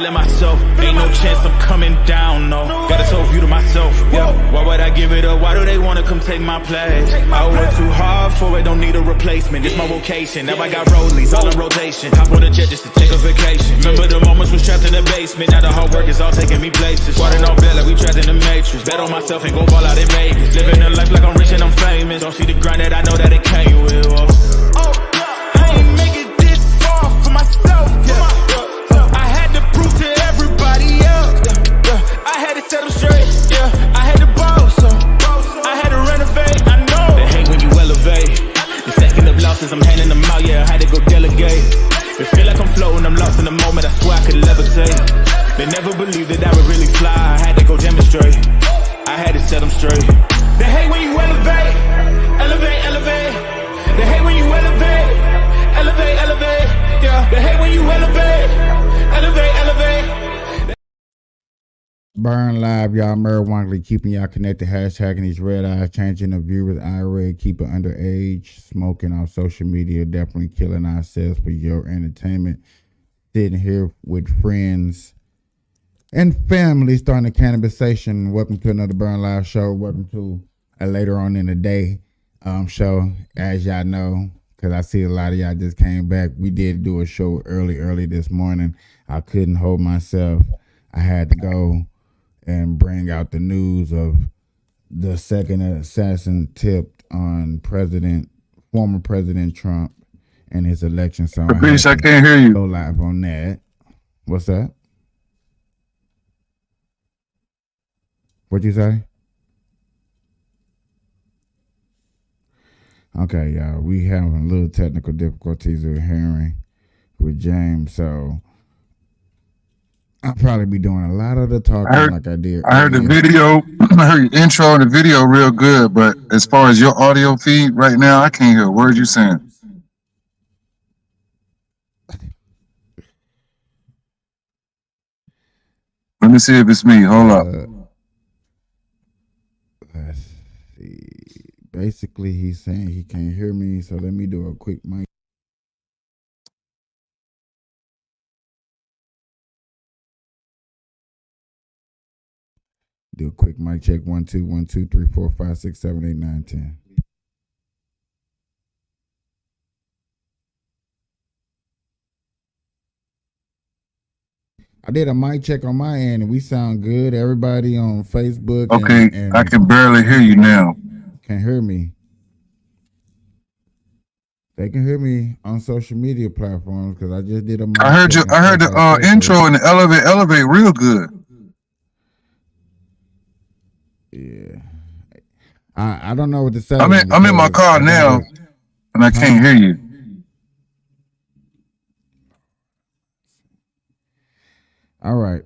feeling myself. Ain't no chance I'm coming down, no. Got a soul view to myself, yeah. Why would I give it up? Why do they wanna come take my place? I work too hard for it, don't need a replacement. This my vocation, now I got rollies all in rotation. Hop on a jet just to take a vacation. Remember the moments was trapped in the basement. Now the hard work is all taking me places. Water on bed like we trapped in the matrix. Bet on myself and go ball out in Vegas. Living a life like I'm rich and I'm famous. Don't see the grind that I know that it came with. I ain't make it this far for myself. I had to prove to everybody else. I had to set them straight. I had to boss. I had to renovate. I know they hate when you elevate. The second of losses, I'm handing them out. Yeah, I had to go delegate. It feel like I'm floating, I'm lost in the moment. I swear I could levitate. They never believed that I would really fly. I had to go demonstrate. I had to set them straight. They hate when you elevate. Elevate, elevate. They hate when you elevate. Elevate, elevate. Yeah. They hate when you elevate. Elevate, elevate. Burn Live, y'all. Marijuana keeping y'all connected. Hashtagging these red eyes, changing the viewers. IRA, keep it underage. Smoking on social media, definitely killing ourselves for your entertainment. Sitting here with friends and family, starting a cannabisation. Welcome to another Burn Live show. Welcome to a later on in the day show. As y'all know, because I see a lot of y'all just came back. We did do a show early this morning. I couldn't hold myself. I had to go and bring out the news of the second assassin tipped on former President Trump and his election. So I can't hear you. Go live on that. What's that? What'd you say? Okay, y'all. We having a little technical difficulties with hearing with James, so I'll probably be doing a lot of the talking like I did. I heard the video. I heard your intro and the video real good, but as far as your audio feed right now, I can't hear a word you saying. Let me see if it's me. Hold up. Let's see. Basically, he's saying he can't hear me, so let me do a quick mic. Do a quick mic check. 1 2 1 2 3 4 5 6 7 8 9 10. I did a mic check on my end, and we sound good. Everybody on Facebook. Okay, and I can barely hear you now. Can't hear me. They can hear me on social media platforms because I just did a mic I heard check. you. I heard the intro and the elevate real good. Yeah. I don't know what to say. I'm in my car now, and I can't hear you. All right.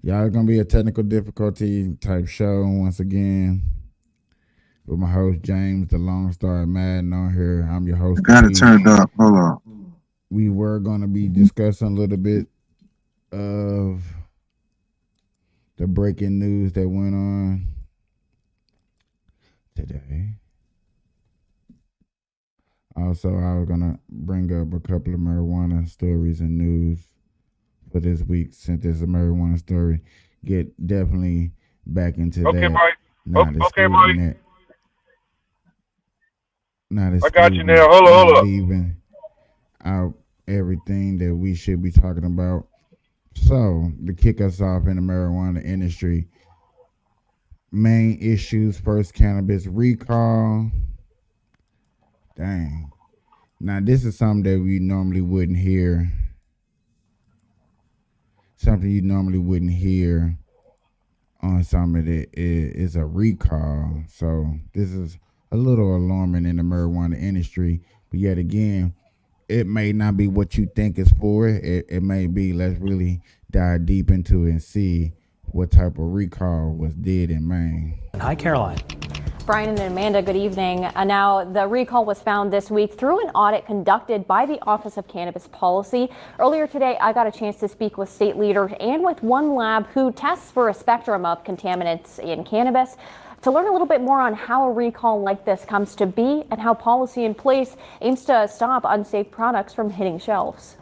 Y'all gonna be a technical difficulty type show once again with my host James, the Long Star Madden on here. I'm your host. I got it turned up. Hold on. We were gonna be discussing a little bit of the breaking news that went on today. Also, I was gonna bring up a couple of marijuana stories and news for this week, since there's a marijuana story. Get definitely back into okay, that. Mike. Okay, Mike. Not I got you now. Hold up. Leaving out everything that we should be talking about. So, to kick us off in the marijuana industry, main issues: first, cannabis recall. Dang. Now, this is something that we normally wouldn't hear. Something you normally wouldn't hear on something that is a recall. So, this is a little alarming in the marijuana industry. But yet again, it may not be what you think it's for. It may be. Let's really dive deep into it and see what type of recall was did in Maine. Hi, Caroline. Brian and Amanda, good evening. Now, the recall was found this week through an audit conducted by the Office of Cannabis Policy. Earlier today, I got a chance to speak with state leaders and with one lab who tests for a spectrum of contaminants in cannabis. To learn a little bit more on how a recall like this comes to be and how policy in place aims to stop unsafe products from hitting shelves.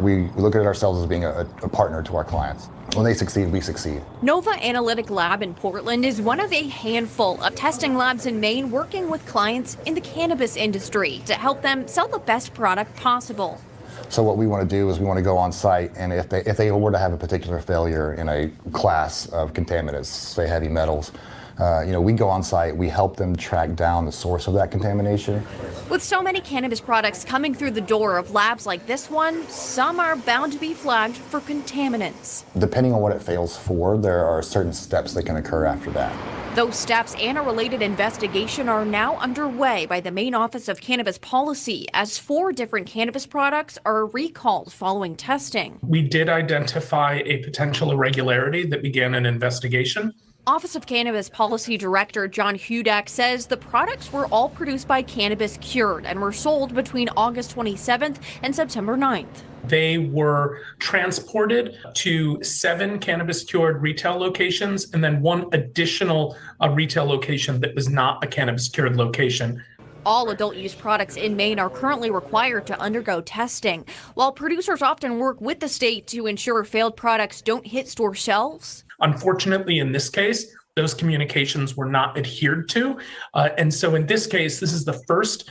We look at ourselves as being a partner to our clients. When they succeed, we succeed. Nova Analytic Lab in Portland is one of a handful of testing labs in Maine working with clients in the cannabis industry to help them sell the best product possible. So what we want to do is we want to go on site, and if they were to have a particular failure in a class of contaminants, say heavy metals, we go on site, we help them track down the source of that contamination. With so many cannabis products coming through the door of labs like this one, some are bound to be flagged for contaminants. Depending on what it fails for, there are certain steps that can occur after that. Those steps and a related investigation are now underway by the Maine Office of Cannabis Policy, as 4 different cannabis products are recalled following testing. We did identify a potential irregularity that began an investigation. Office of Cannabis Policy Director John Hudak says the products were all produced by Cannabis Cured and were sold between August 27th and September 9th. They were transported to 7 Cannabis Cured retail locations and then 1 additional retail location that was not a Cannabis Cured location. All adult use products in Maine are currently required to undergo testing. While producers often work with the state to ensure failed products don't hit store shelves, unfortunately, in this case, those communications were not adhered to. And so in this case, this is the first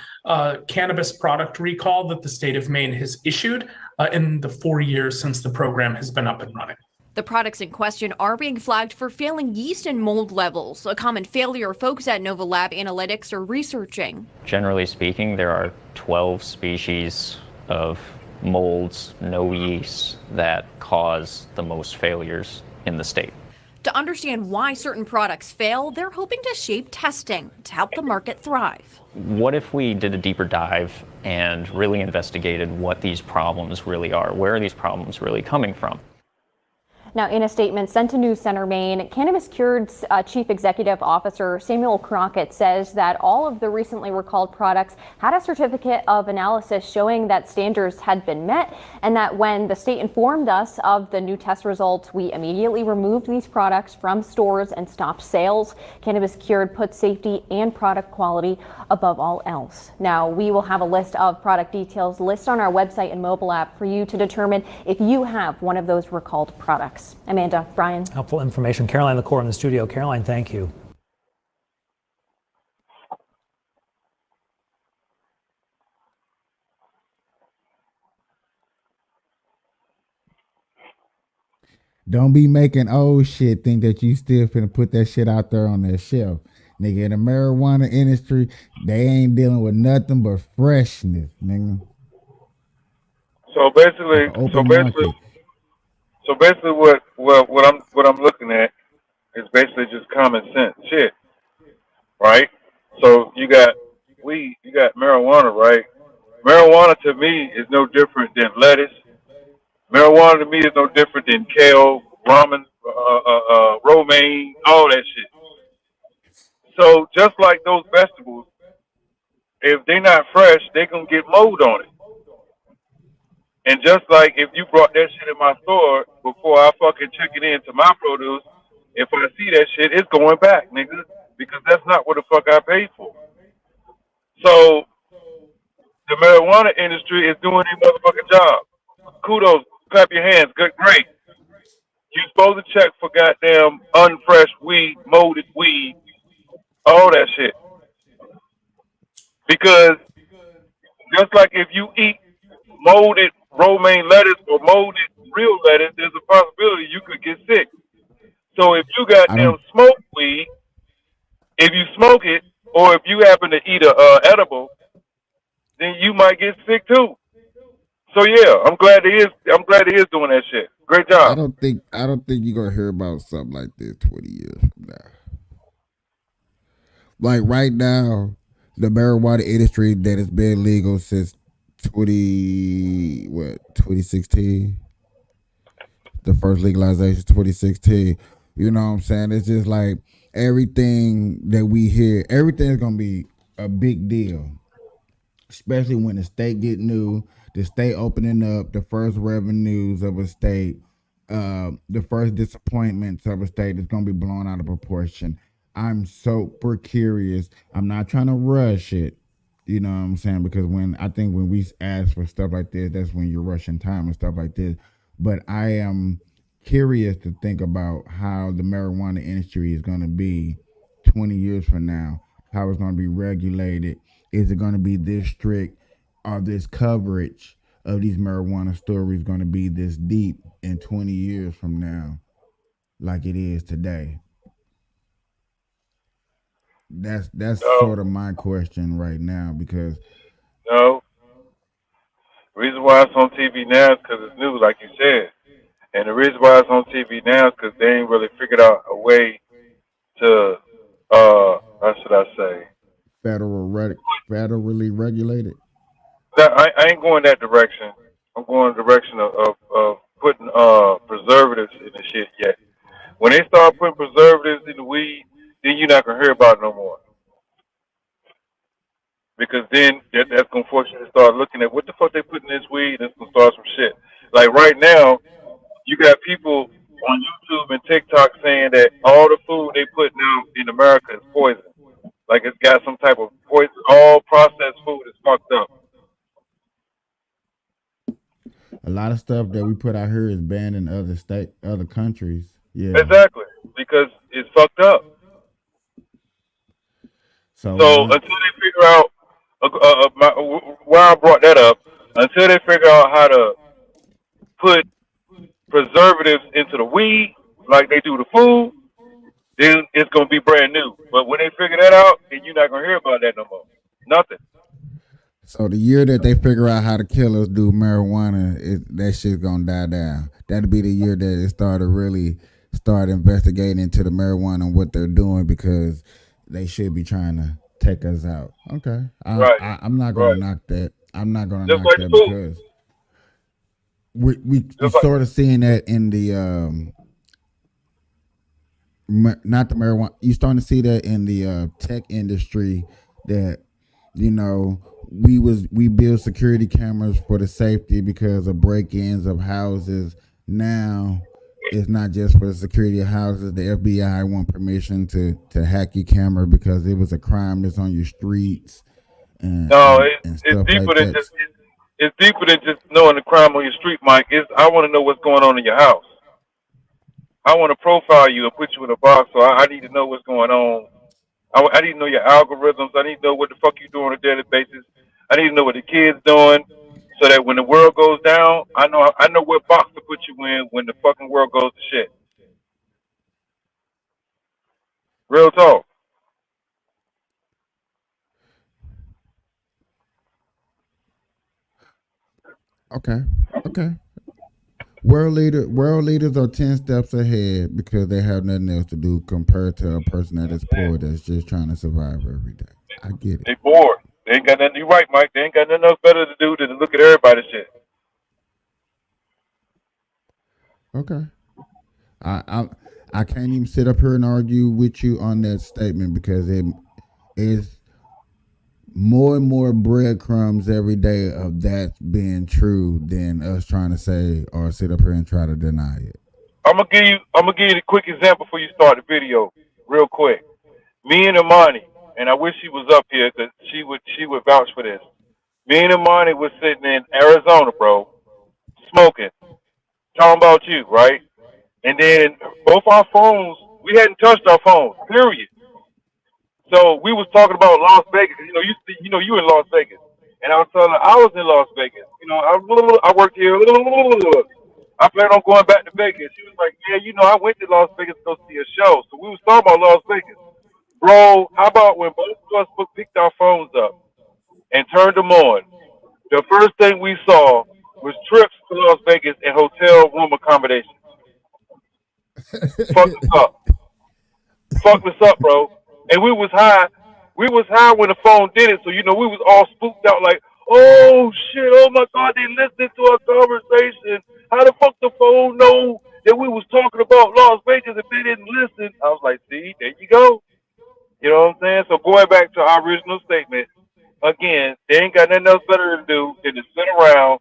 cannabis product recall that the state of Maine has issued in the 4 years since the program has been up and running. the products in question are being flagged for failing yeast and mold levels, a common failure folks at Nova Lab Analytics are researching. Generally speaking, there are 12 species of molds, no yeast, that cause the most failures in the state. To understand why certain products fail, they're hoping to shape testing to help the market thrive. What if we did a deeper dive and really investigated what these problems really are? Where are these problems really coming from? Now, in a statement sent to News Center Maine, Cannabis Cured's Chief Executive Officer Samuel Crockett says that all of the recently recalled products had a certificate of analysis showing that standards had been met, and that when the state informed us of the new test results, we immediately removed these products from stores and stopped sales. Cannabis Cured puts safety and product quality above all else. Now, we will have a list of product details listed on our website and mobile app for you to determine if you have one of those recalled products. Amanda, Brian. Helpful information. Caroline LaCour in the studio. Caroline, thank you. Don't be making old shit think that you still finna put that shit out there on that shelf. Nigga, in the marijuana industry, they ain't dealing with nothing but freshness, nigga. So basically, what I'm looking at is basically just common sense shit, right? So you got weed, you got marijuana, right? Marijuana to me is no different than lettuce. Marijuana to me is no different than kale, ramen, romaine, all that shit. So just like those vegetables, if they're not fresh, they gonna get mold on it. And just like if you brought that shit in my store before I fucking check it into my produce, if I see that shit, it's going back, nigga, because that's not what the fuck I paid for. So the marijuana industry is doing a motherfucking job. Kudos, clap your hands, good, great. You're supposed to check for goddamn unfresh weed, molded weed, all that shit. Because just like if you eat molded romaine lettuce or molded real lettuce, there's a possibility you could get sick. So if you goddamn smoke weed, if you smoke it, or if you happen to eat a edible, then you might get sick too. So yeah, I'm glad he is doing that shit. Great job. I don't think you're gonna hear about something like this 20 years from now. Like right now, the marijuana industry that has been legal since 2016. The first legalization 2016. You know what I'm saying? It's just like everything that we hear, everything's gonna be a big deal. Especially when the state get new, the state opening up, the first revenues of a state, the first disappointments of a state is gonna be blown out of proportion. I'm super curious. I'm not trying to rush it. You know what I'm saying? Because when we ask for stuff like this, that's when you're rushing time and stuff like this. But I am curious to think about how the marijuana industry is going to be 20 years from now. How it's going to be regulated. Is it going to be this strict? Are this coverage of these marijuana stories going to be this deep in 20 years from now, like it is today? That's No, sort of my question right now because no. The reason why it's on TV now is because it's new, like you said. And the reason why it's on TV now is because they ain't really figured out a way to, how should I say? federally regulated. I ain't going that direction. I'm going the direction of putting preservatives in the shit yet. When they start putting preservatives in the weed, then you're not gonna hear about it no more. Because then that's gonna force you to start looking at what the fuck they put in this weed, and it's gonna start some shit. Like right now, you got people on YouTube and TikTok saying that all the food they put now in America is poison. Like it's got some type of poison. All processed food is fucked up. A lot of stuff that we put out here is banned in other countries. Yeah. Exactly, because it's fucked up. So So one, until they figure out why I brought that up, until they figure out how to put preservatives into the weed like they do the food, then it's gonna be brand new. But when they figure that out, then you're not gonna hear about that no more. Nothing. so the year that they figure out how to kill us do marijuana, that shit's gonna die down. That'll be the year that it started really start investigating into the marijuana and what they're doing because they should be trying to take us out. Okay, Right. I'm not gonna Right. knock that. I'm not gonna Just knock like the that food. because we Just like sort of seeing that in the not the marijuana. You starting to see that in the tech industry that you know we build security cameras for the safety because of break-ins of houses. Now it's not just for the security of houses. The FBI want permission to hack your camera because it was a crime that's on your streets and no, and, and it's stuff deeper like than that. just it's deeper than just knowing the crime on your street, Mike. It's I want to know what's going on in your house. I want to profile you and put you in a box, so I need to know what's going on. I need to know your algorithms. I need to know what the fuck you do on a daily basis. I need to know what the kids doing, so that when the world goes down, I know what box to put you in when the fucking world goes to shit. Real talk. Okay, okay. World leaders are 10 steps ahead because they have nothing else to do compared to a person that is poor that's just trying to survive every day. I get it. They bored. They ain't got nothing. You right, Mike. They ain't got nothing else better to do than to look at everybody's shit. Okay. I I I can't even sit up here and argue with you on that statement because it is more and more breadcrumbs every day of that being true than us trying to say or sit up here and try to deny it. I'm gonna give you a quick example before you start the video, real quick. Me and Imani, and I wish she was up here because she would vouch for this. Me and Imani was sitting in Arizona, bro, smoking, talking about you, right? And then both our phones, we hadn't touched our phones, period. So we was talking about Las Vegas. You in Las Vegas, and I was telling her I was in Las Vegas. I worked here. I plan on going back to Vegas. She was like, yeah, I went to Las Vegas to go see a show. So we was talking about Las Vegas, bro. How about when both of us picked our phones up and turned them on? The first thing we saw was trips to Las Vegas and hotel room accommodations. Fucked us up. Fucked us up, bro. And we was high. We was high when the phone did it. So we was all spooked out like, oh shit, oh my god, they listening to our conversation. How the fuck the phone know that we was talking about Las Vegas if they didn't listen? I was like, see, there you go. You know what I'm saying? So going back to our original statement, again, they ain't got nothing else better to do than to sit around.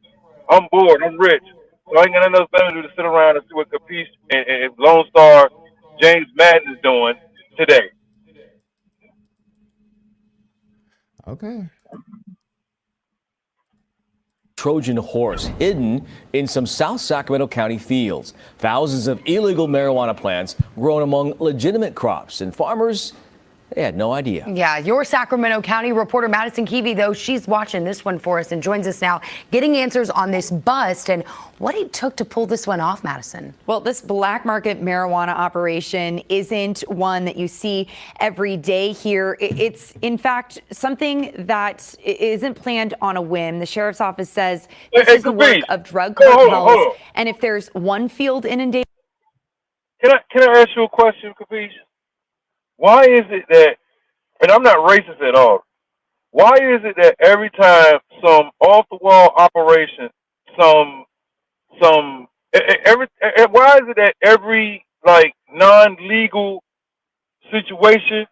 I'm bored. I'm rich. So I ain't got nothing else better to do to sit around and see what Capiche and Lone Star James Madden is doing today. Okay. Trojan horse hidden in some South Sacramento County fields. Thousands of illegal marijuana plants grown among legitimate crops, and farmers, they had no idea. Yeah, your Sacramento County reporter Madison Keevy, though, she's watching this one for us and joins us now, getting answers on this bust and what it took to pull this one off, Madison. Well, this black market marijuana operation isn't one that you see every day here. It's, in fact, something that isn't planned on a whim. The sheriff's office says this is the work of drug cartels, hold on. and if there's one field inundated. Can I ask you a question, Capiche? Why is it that, and I'm not racist at all, why is it that every time some off-the-wall operation, why is it that every, like, non-legal situation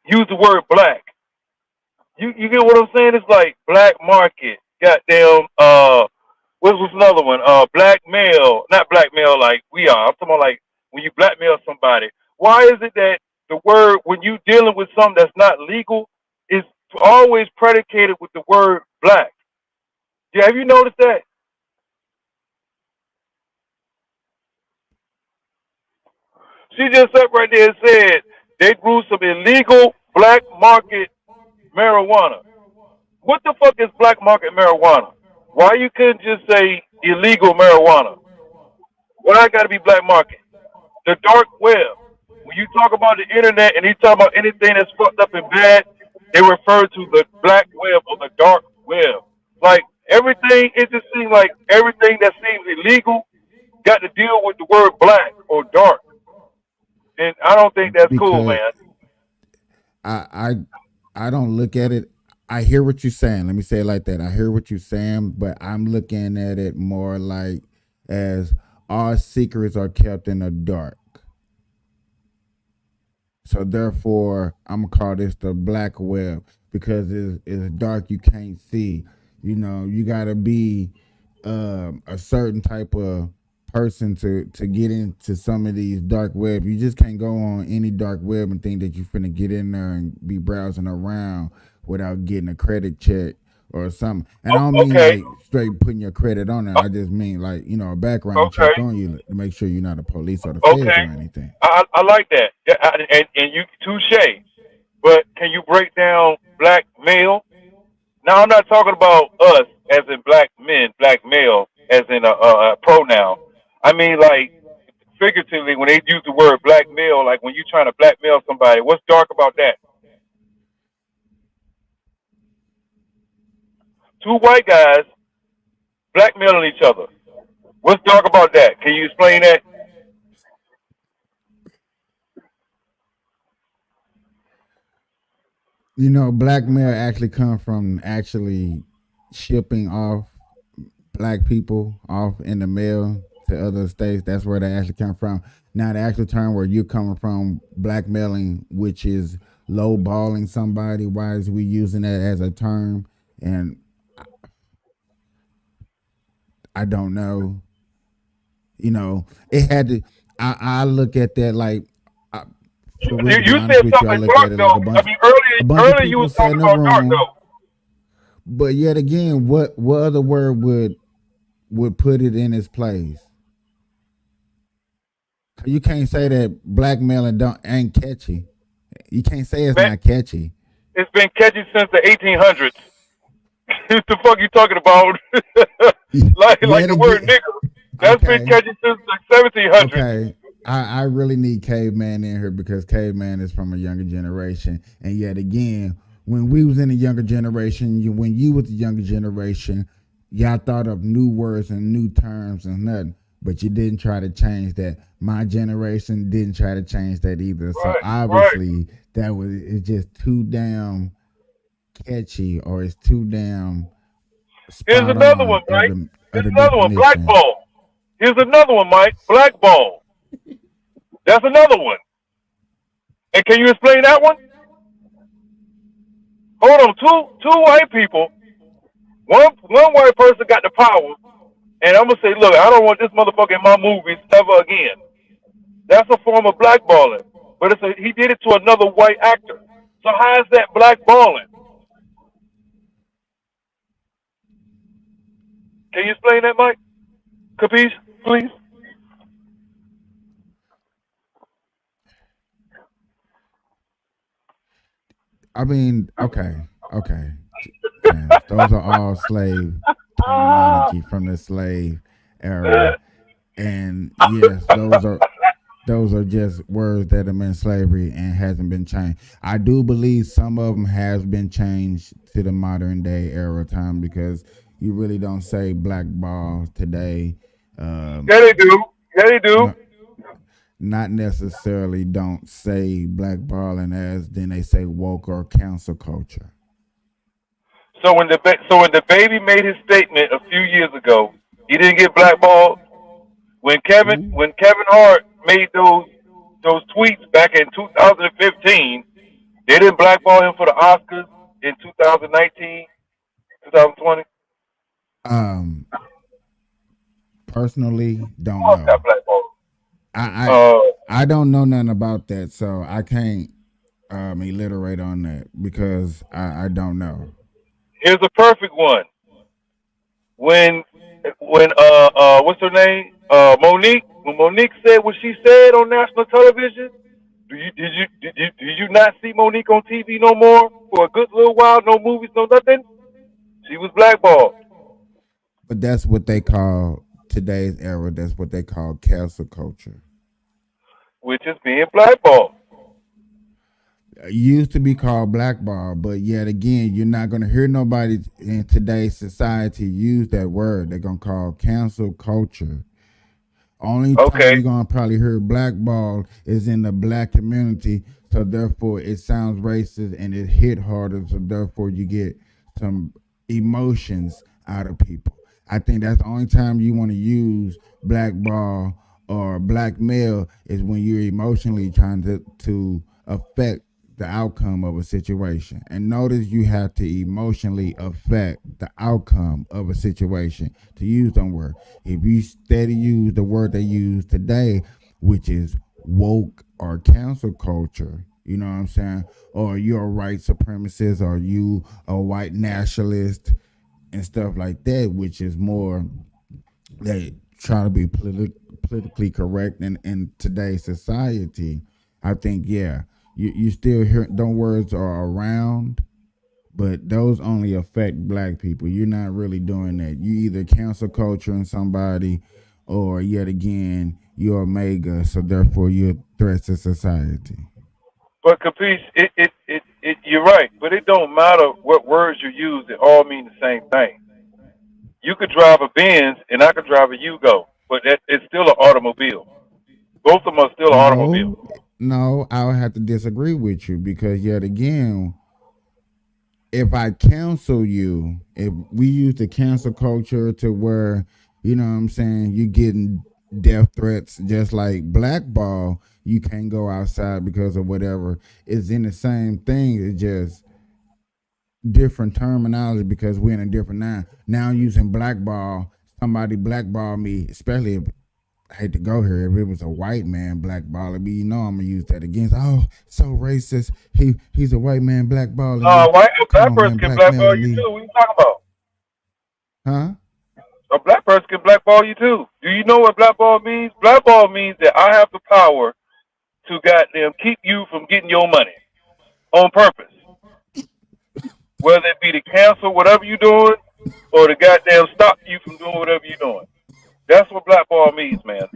use the word black? You get what I'm saying? It's like black market, goddamn, what's another one? Blackmail, not blackmail like we are. I'm talking about like when you blackmail somebody. Why is it that the word, when you dealing with something that's not legal, is always predicated with the word black? Yeah, have you noticed that? She just sat right there and said they grew some illegal black market marijuana. What the fuck is black market marijuana? Why you couldn't just say illegal marijuana? Why I gotta be black market? The dark web. When you talk about the internet and you talk about anything that's fucked up and bad, they refer to the black web or the dark web. Like everything, it just seems like everything that seems illegal got to deal with the word black or dark. And I don't think that's cool, man. I don't look at it. I hear what you're saying. Let me say it like that. I hear what you're saying, but I'm looking at it more like as our secrets are kept in the dark. So therefore, I'm gonna call this the black web because it's dark. You can't see. You know, you gotta be a certain type of person to get into some of these dark web. You just can't go on any dark web and think that you're finna get in there and be browsing around without getting a credit check or something. And I don't mean like straight putting your credit on there. I just mean like, you know, a background check on you to make sure you're not a police or the feds or anything. I like that. And you touche. But can you break down black male? Now I'm not talking about us as in black men, black male as in a pronoun. I mean like figuratively when they use the word black male, like when you're trying to blackmail somebody, what's dark about that? Two white guys blackmailing each other. What's dark about that? Can you explain that? You know, blackmail actually comes from actually shipping off black people off in the mail to other states. That's where they actually come from. Now, the actual term where you're coming from, blackmailing, which is lowballing somebody, why is we using that as a term? And I don't know. You know, it had to. I look at that like. You said something dark though. I mean, earlier you was talking about dark though. But yet again, what other word would put it in its place? You can't say that blackmailing ain't catchy. You can't say it's not catchy. It's been catchy since the 1800s. What the fuck you talking about? like the word nigger. That's been catchy since the 1700s. Okay. I really need Caveman in here because Caveman is from a younger generation. And yet again, when we was in a younger generation, when you was the younger generation, y'all thought of new words and new terms and nothing. But you didn't try to change that. My generation didn't try to change that either. So obviously it's just too damn catchy or it's too damn Here's another one, Mike. Here's another one, blackball. Here's another one, Mike, blackball. That's another one. And can you explain that one? Hold on, two white people. One white person got the power, and I'm gonna say, look, I don't want this motherfucker in my movies ever again. That's a form of blackballing, but he did it to another white actor. So how is that blackballing? Can you explain that, Mike? Capiche, please? I mean, okay. Chance. Those are all slave terminology from the slave era. And yes, those are just words that have been slavery and hasn't been changed. I do believe some of them has been changed to the modern day era time because you really don't say black ball today. Yeah, they do. Yeah, they do. No, not necessarily don't say blackballing as then they say woke or cancel culture. So when the baby made his statement a few years ago, he didn't get blackballed. Ooh. When Kevin Hart made those tweets back in 2015, they didn't blackball him for the Oscars in 2019, 2020. Um, personally, don't Oh, got know. blackballed. I Uh, I don't know nothing about that, so I can't elaborate on that because I don't know. Here's a perfect one. When when what's her name? Monique. When Monique said what she said on national television, did you not see Monique on TV no more for a good little while? No movies, no nothing. She was blackballed, But that's what they call today's era. That's what they call cancel culture. which is being blackballed. Used to be called blackball, but yet again, you're not gonna hear nobody in today's society use that word. They're gonna call cancel culture. Only time Okay, you're gonna probably hear blackball is in the black community, so therefore it sounds racist and it hit harder, so therefore you get some emotions out of people. I think that's the only time you want to use blackball or blackmail is when you're emotionally trying to affect the outcome of a situation. And notice you have to emotionally affect the outcome of a situation to use them word. If you steady use the word they use today, which is woke or cancel culture, you know what I'm saying? Or you're a white supremacist or you a white nationalist and stuff like that, which is more they try to be politically correct in today's society. I think yeah, you still hear them words are around, but those only affect black people. You're not really doing that. You either cancel culture in somebody, or yet again you're a mega, so therefore you're a threat to society. but Capiche, you're right, but it don't matter what words you use. They all mean the same thing. You could drive a Benz and I could drive a Yugo, but it's still an automobile. Both of them are still an automobile. No, no, I would have to disagree with you because yet again, if I cancel you, if we use the cancel culture to where, you know what I'm saying, you getting death threats just like blackball, you can't go outside because of whatever. It's in the same thing. It's just different terminology because we're in a different now. Now using blackball, somebody blackball me, especially if I hate to go here. If it was a white man blackballing me, you know I'm gonna use that against. Oh, so racist. He's a white man blackballing me. White a Come black on, person man, can blackball blackmailing you me, too. What you talking about? huh? A black person can blackball you too. Do you know what blackball means? Blackball means that I have the power to goddamn keep you from getting your money on purpose. Whether it be to cancel whatever you're doing or to goddamn stop you from doing whatever you're doing. That's what blackball means, man.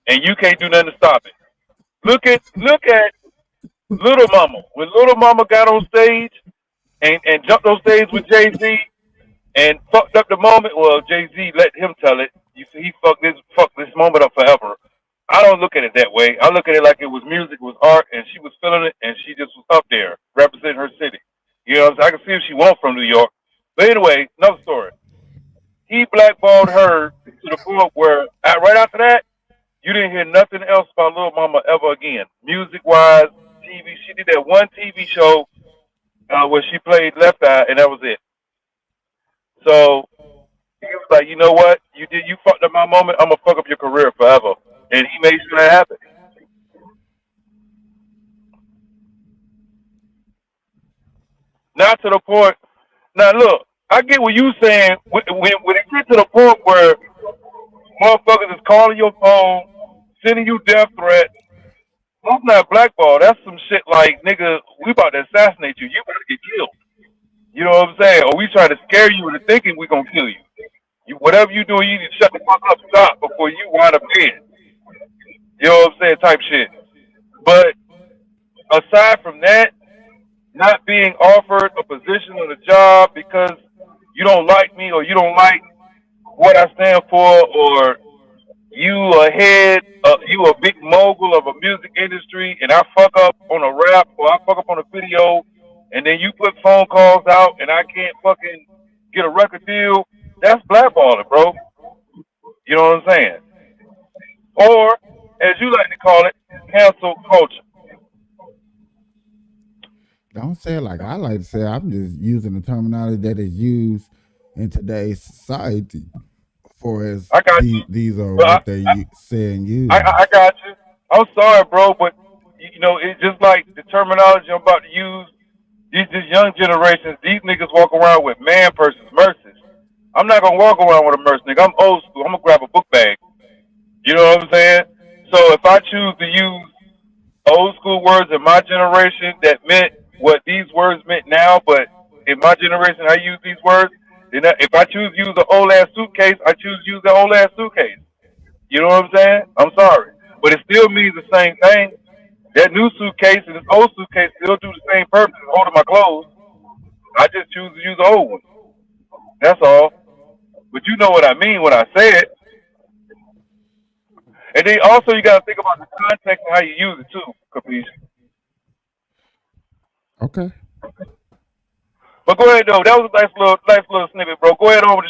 And you can't do nothing to stop it. Look at Little Mama. When Little Mama got on stage and jumped on stage with Jay Z and fucked up the moment. Well, Jay Z let him tell it. You see, he fucked this moment up forever. I don't look at it that way. I look at it like it was music, it was art, and she was feeling it, and she just was up there representing her city. You know, so I can see if she won't from New York. But anyway, another story. He blackballed her to the point where right after that, you didn't hear nothing else about Little Mama ever again. Music wise, TV. She did that one TV show where she played Left Eye, and that was it. So he was like, you know what? You fucked up my moment. I'm gonna fuck up your career forever. And he made sure that happened. Not to the point. Now look, I get what you saying. When it gets to the point where motherfuckers is calling your phone, sending you death threats, that's not blackball. That's some shit like, nigga, we about to assassinate you. You about to get killed. You know what I'm saying? Or we trying to scare you into thinking we gonna kill you. Whatever you doing, you need to shut the fuck up, stop before you wind up dead. You know what I'm saying? Type shit. But aside from that, not being offered a position on a job because you don't like me or you don't like what I stand for, or you you a big mogul of a music industry, and I fuck up on a rap or I fuck up on a video, and then you put phone calls out and I can't fucking get a record deal. That's blackballing, bro. You know what I'm saying? Or, as you like to call it, cancel culture. Don't say it like I like to say it. I'm just using the terminology that is used in today's society for as I got you. these are But what they say and use. I got you. I'm sorry, bro, but you know, it's just like the terminology I'm about to use. These young generations, these niggas walk around with man purses, merces. I'm not gonna walk around with a merce, nigga. I'm old school. I'm gonna grab a book bag. You know what I'm saying? So if I choose to use old school words in my generation that meant what these words meant now, but in my generation I use these words, then if I choose to use an old ass suitcase, I choose to use the old ass suitcase. You know what I'm saying? I'm sorry. But it still means the same thing. That new suitcase and this old suitcase still do the same purpose as holding my clothes. I just choose to use the old one. That's all. But you know what I mean when I say it. And then also you got to think about the context and how you use it too, Capiche. Okay. But go ahead though. That was a nice little snippet, bro. Go ahead on with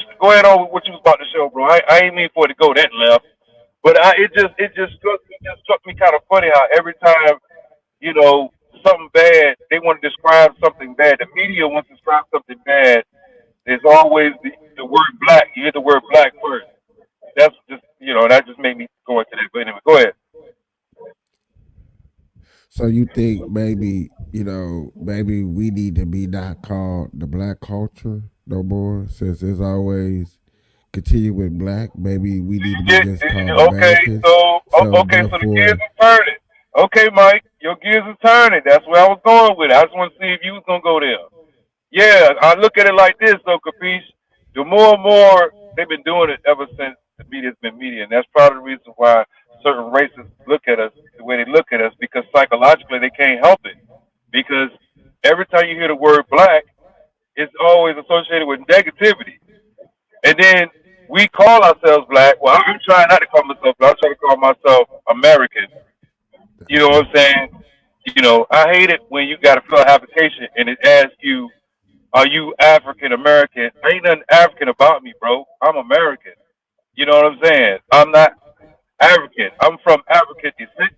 what you was about to show, bro. I ain't mean for it to go that left, but it just struck me kind of funny how every time you know something bad, they want to describe something bad. The media wants to describe something bad. There's always the word black. You hear the word black first. That's just that just made me go into that. But anyway, go ahead. So you think maybe we need to be not called the black culture no more, since it's always continue with black. Maybe we need to be just called Okay, Americans. so So the gears therefore, are turning. Okay, Mike, your gears are turning. That's where I was going with it. I just want to see if you was gonna go there. Yeah, I look at it like this, though, Capiche. The more and more they've been doing it ever since the media's been media, and that's part of the reason why certain races look at us the way they look at us, because psychologically they can't help it. Because every time you hear the word black, it's always associated with negativity. And then we call ourselves black. Well, I'm trying not to call myself black. I'm trying to call myself American. You know what I'm saying? I hate it when you got to fill an application and it asks you, are you African American? Ain't nothing African about me, bro. I'm American. You know what I'm saying? I'm not African. I'm from African descent.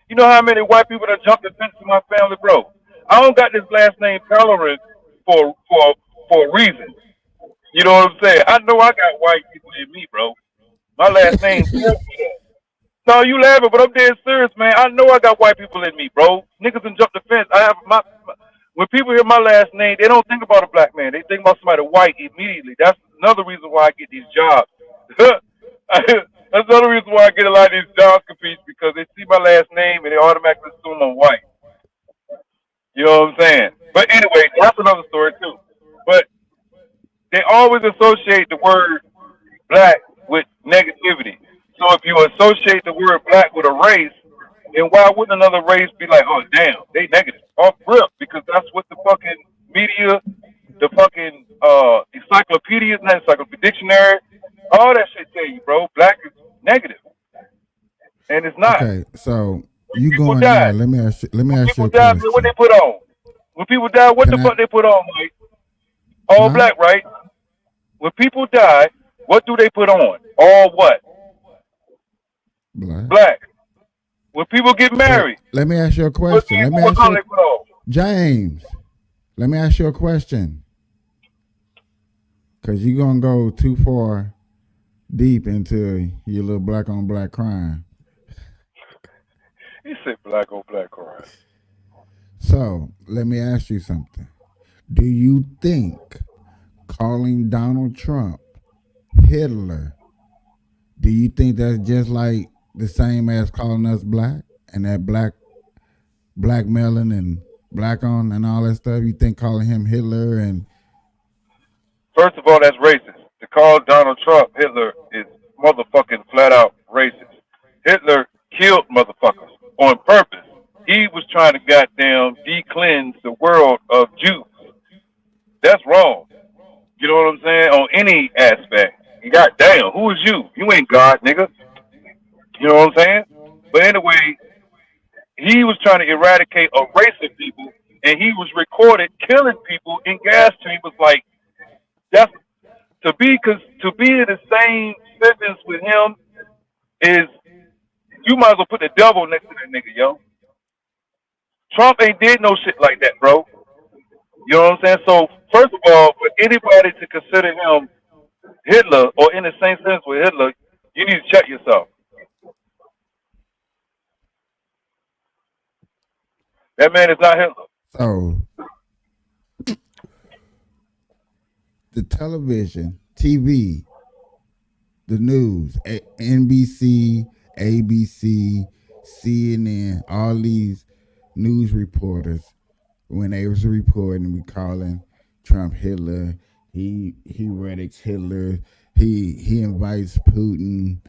You know how many white people that jumped the fence in my family, bro? I don't got this last name tolerance for a reason. You know what I'm saying? I know I got white people in me, bro. My last name. No, you laughing, but I'm dead serious, man. I know I got white people in me, bro. Niggas done jumped the fence. When people hear my last name, they don't think about a black man. They think about somebody white immediately. That's another reason why I get these jobs. That's another reason why I get a lot of these jobs, Capiche, because they see my last name and they automatically assume I'm white. You know what I'm saying? But anyway, that's another story too. But they always associate the word black with negativity. So if you associate the word black with a race, then why wouldn't another race be like, oh damn, they negative off rip? Because that's what the fucking media, the fucking encyclopedias, not encyclopedia dictionary, all that shit tell you, bro. Black is negative, and it's not. okay, so When you people going die, there? Let me ask when you people a die, what they question. put on? When people die, what Can the I? fuck they put on, Mike? All Huh? black, right? When people die, what do they put on? All what? Black. Black. When people get So married, let me ask you a what question. Let me what ask color you, they put on? James. Let me ask you a question, because you're gonna go too far deep into your little black on black crime. He said black on black crime. So let me ask you something. Do you think calling Donald Trump Hitler, do you think that's just like the same as calling us black and that blackmailing and black on and all that stuff? You think calling him Hitler and First of all, that's racist. To call Donald Trump Hitler is motherfucking flat out racist. Hitler killed motherfuckers on purpose. He was trying to goddamn de-cleanse the world of Jews. That's wrong. You know what I'm saying? On any aspect. Goddamn, who is you? You ain't God, nigga. You know what I'm saying? But anyway, he was trying to eradicate a race of people, and he was recorded killing people in gas chambers. Like that's to be in the same sentence with him is you might as well put the devil next to that nigga, yo. Trump ain't did no shit like that, bro. You know what I'm saying? So first of all, for anybody to consider him Hitler or in the same sentence with Hitler, you need to check yourself. That man is not Hitler. so the television, TV, the news, NBC, ABC, CNN, all these news reporters, when they was reporting, we calling Trump Hitler. He radix Hitler. He invites Putin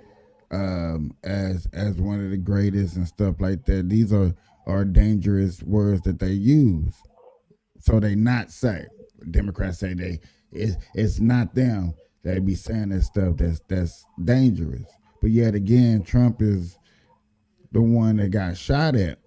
as one of the greatest and stuff like that. These are dangerous words that they use. So they not say. Democrats say it's not them. They be saying that stuff that's dangerous. But yet again, Trump is the one that got shot at.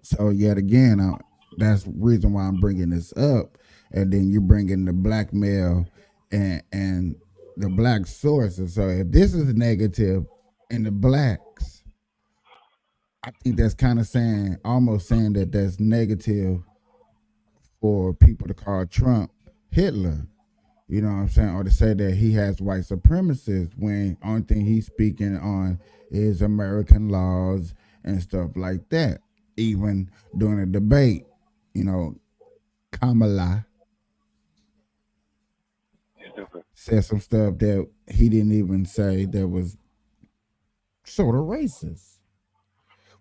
So yet again, that's the reason why I'm bringing this up. And then you bring in the blackmail and the black sources. So if this is negative in the blacks, I think that's kind of almost saying that that's negative for people to call Trump Hitler. You know what I'm saying? Or to say that he has white supremacists when only thing he's speaking on is American laws and stuff like that. Even during a debate, Kamala said some stuff that he didn't even say that was sort of racist.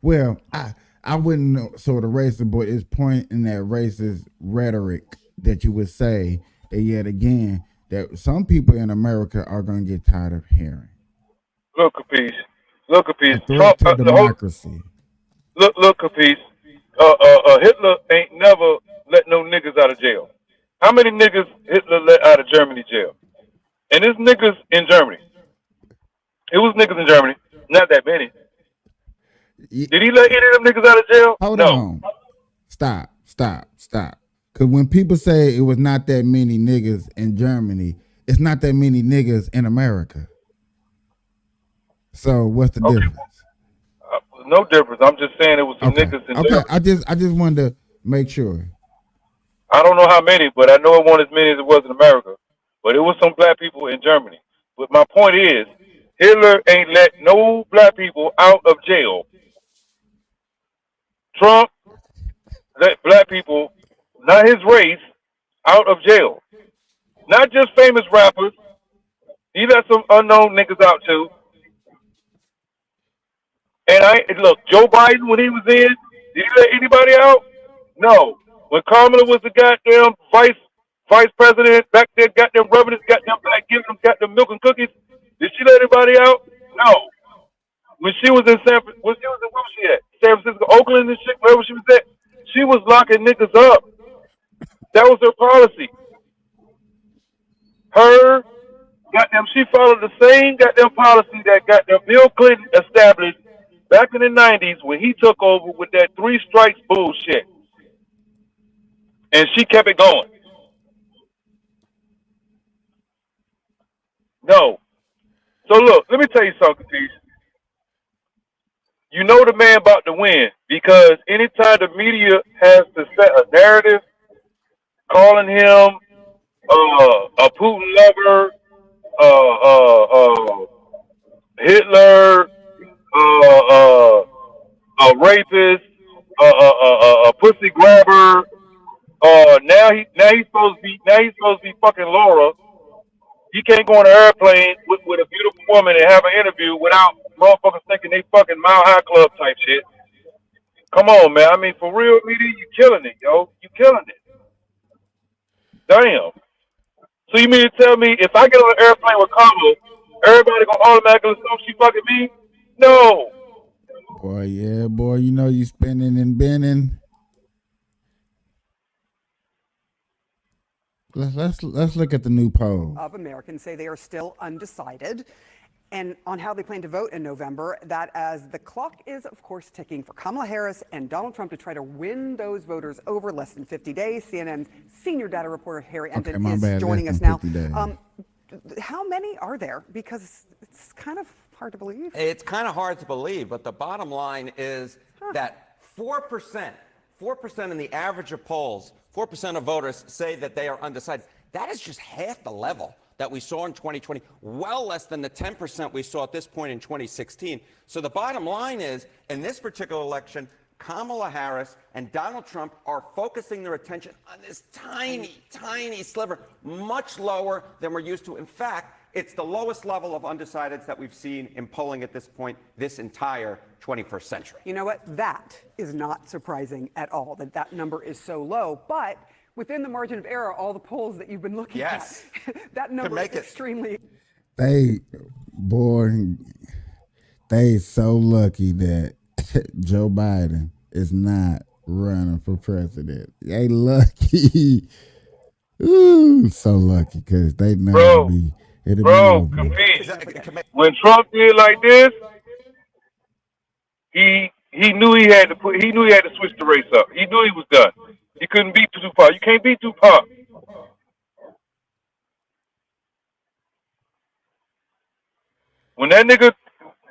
Well, I wouldn't know sort of racist, but it's pointing that racist rhetoric that you would say that yet again that some people in America are going to get tired of hearing. Look, Capiche. Look, Capiche. A threat to democracy. Look, Capiche. Hitler ain't never let no niggas out of jail. How many niggas Hitler let out of Germany jail? And it's niggas in Germany. It was niggas in Germany. Not that many. Did he let any of them niggas out of jail? Hold on. Stop. Because when people say it was not that many niggas in Germany, it's not that many niggas in America. So what's the difference? No difference. I'm just saying it was some niggas in Germany. I just wanted to make sure. I don't know how many, but I know it wasn't as many as it was in America. But it was some black people in Germany. But my point is, Hitler ain't let no black people out of jail. Trump let black people, not his race, out of jail. Not just famous rappers. He let some unknown niggas out too. And look, Joe Biden, when he was in, did he let anybody out? No. When Kamala was the goddamn vice president back there, goddamn rubbing his goddamn back, giving them goddamn milk and cookies, did she let anybody out? No. When she was in where was she at? San Francisco, Oakland and shit, wherever she was at, she was locking niggas up. That was her policy. She followed the same goddamn policy that goddamn Bill Clinton established back in the 90s when he took over with that 3 strikes bullshit. And she kept it going. No. So look, let me tell you something, Peace. You know the man about to win because anytime the media has to set a narrative, calling him a Putin lover, Hitler, a rapist, a pussy grabber, Now he's supposed to be fucking Laura. He can't go on an airplane with a beautiful woman and have an interview without motherfuckers thinking they fucking Mile High Club type shit. Come on, man. I mean, for real, media, you killing it, yo. You killing it. Damn. So you mean to tell me if I get on an airplane with Kamala, everybody gonna automatically assume she fucking me? No. Boy, yeah, boy, you know you spinning and bending. Let's look at the new poll. Of Americans say they are still undecided and on how they plan to vote in November. That as the clock is, of course, ticking for Kamala Harris and Donald Trump to try to win those voters over. Less than 50 days. CNN's senior data reporter Harry Enton is joining us now. How many are there? Because it's kind of hard to believe. It's kind of hard to believe, but the bottom line is that 4% in the average of polls, 4% of voters say that they are undecided. That is just half the level that we saw in 2020, well less than the 10% we saw at this point in 2016. So the bottom line is, in this particular election, Kamala Harris and Donald Trump are focusing their attention on this tiny, tiny sliver, much lower than we're used to. In fact, it's the lowest level of undecideds that we've seen in polling at this point this entire 21st century. You know what? That is not surprising at all, that number is so low. But within the margin of error, all the polls that you've been looking at, that number is extremely... They so lucky that Joe Biden is not running for president. They lucky. Ooh, so lucky, because they never be... When Trump did like this, he knew he had to switch the race up. He knew he was done. He couldn't beat Tupac. You can't beat Tupac. When that nigga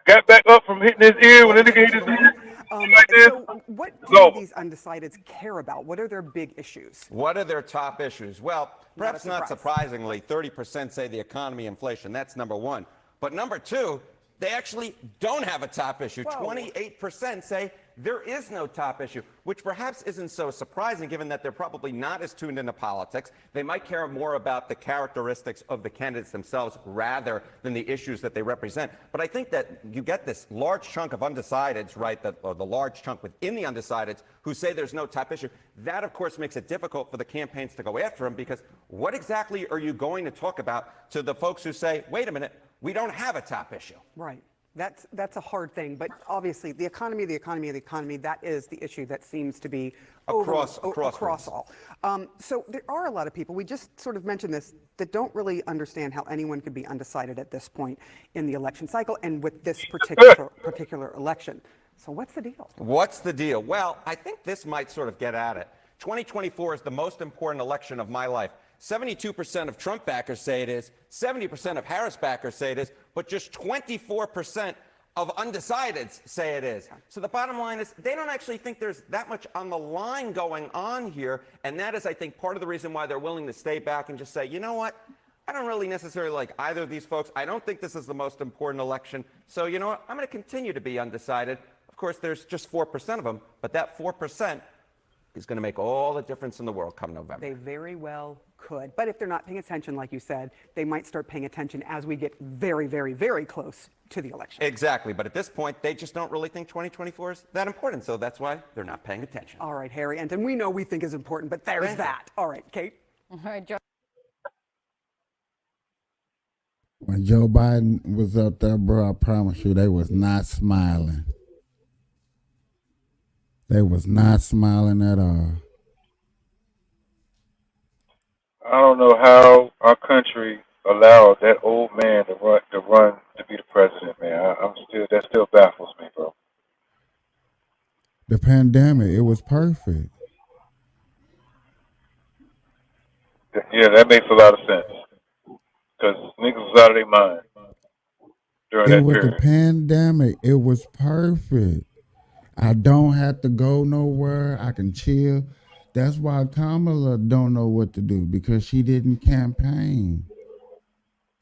got back up from hitting his ear, when that nigga hit his ear like this, so what do these undecideds care about? What are their big issues? What are their top issues? Well, perhaps not surprisingly, 30% say the economy, inflation. That's number one. But number two, they actually don't have a top issue. 28% say there is no top issue, which perhaps isn't so surprising given that they're probably not as tuned into politics. They might care more about the characteristics of the candidates themselves rather than the issues that they represent. But I think that you get this large chunk of undecideds, right, or the large chunk within the undecideds who say there's no top issue. That, of course, makes it difficult for the campaigns to go after them, because what exactly are you going to talk about to the folks who say, wait a minute, we don't have a top issue? Right. That's a hard thing, but obviously the economy, that is the issue that seems to be across all. So there are a lot of people, we just sort of mentioned this, that don't really understand how anyone could be undecided at this point in the election cycle and with this particular election. So what's the deal? What's the deal? Well, I think this might sort of get at it. 2024 is the most important election of my life. 72% of Trump backers say it is, 70% of Harris backers say it is, but just 24% of undecideds say it is. So the bottom line is they don't actually think there's that much on the line going on here, and that is, I think, part of the reason why they're willing to stay back and just say, you know what, I don't really necessarily like either of these folks. I don't think this is the most important election, so you know what, I'm going to continue to be undecided. Of course, there's just 4% of them, but that 4% is going to make all the difference in the world come November. They very well could. But if they're not paying attention, like you said, they might start paying attention as we get very, very, very close to the election. Exactly. But at this point, they just don't really think 2024 is that important. So that's why they're not paying attention. All right, Harry. And we know we think is important, but there's that. All right, Kate. All right, Joe. When Joe Biden was up there, bro, I promise you, they was not smiling. They was not smiling at all. I don't know how our country allowed that old man to run to be the president, man. That still baffles me, bro. The pandemic, it was perfect. Yeah, that makes a lot of sense. Because niggas was out of their mind during that period. It was the pandemic. It was perfect. I don't have to go nowhere. I can chill. That's why Kamala don't know what to do, because she didn't campaign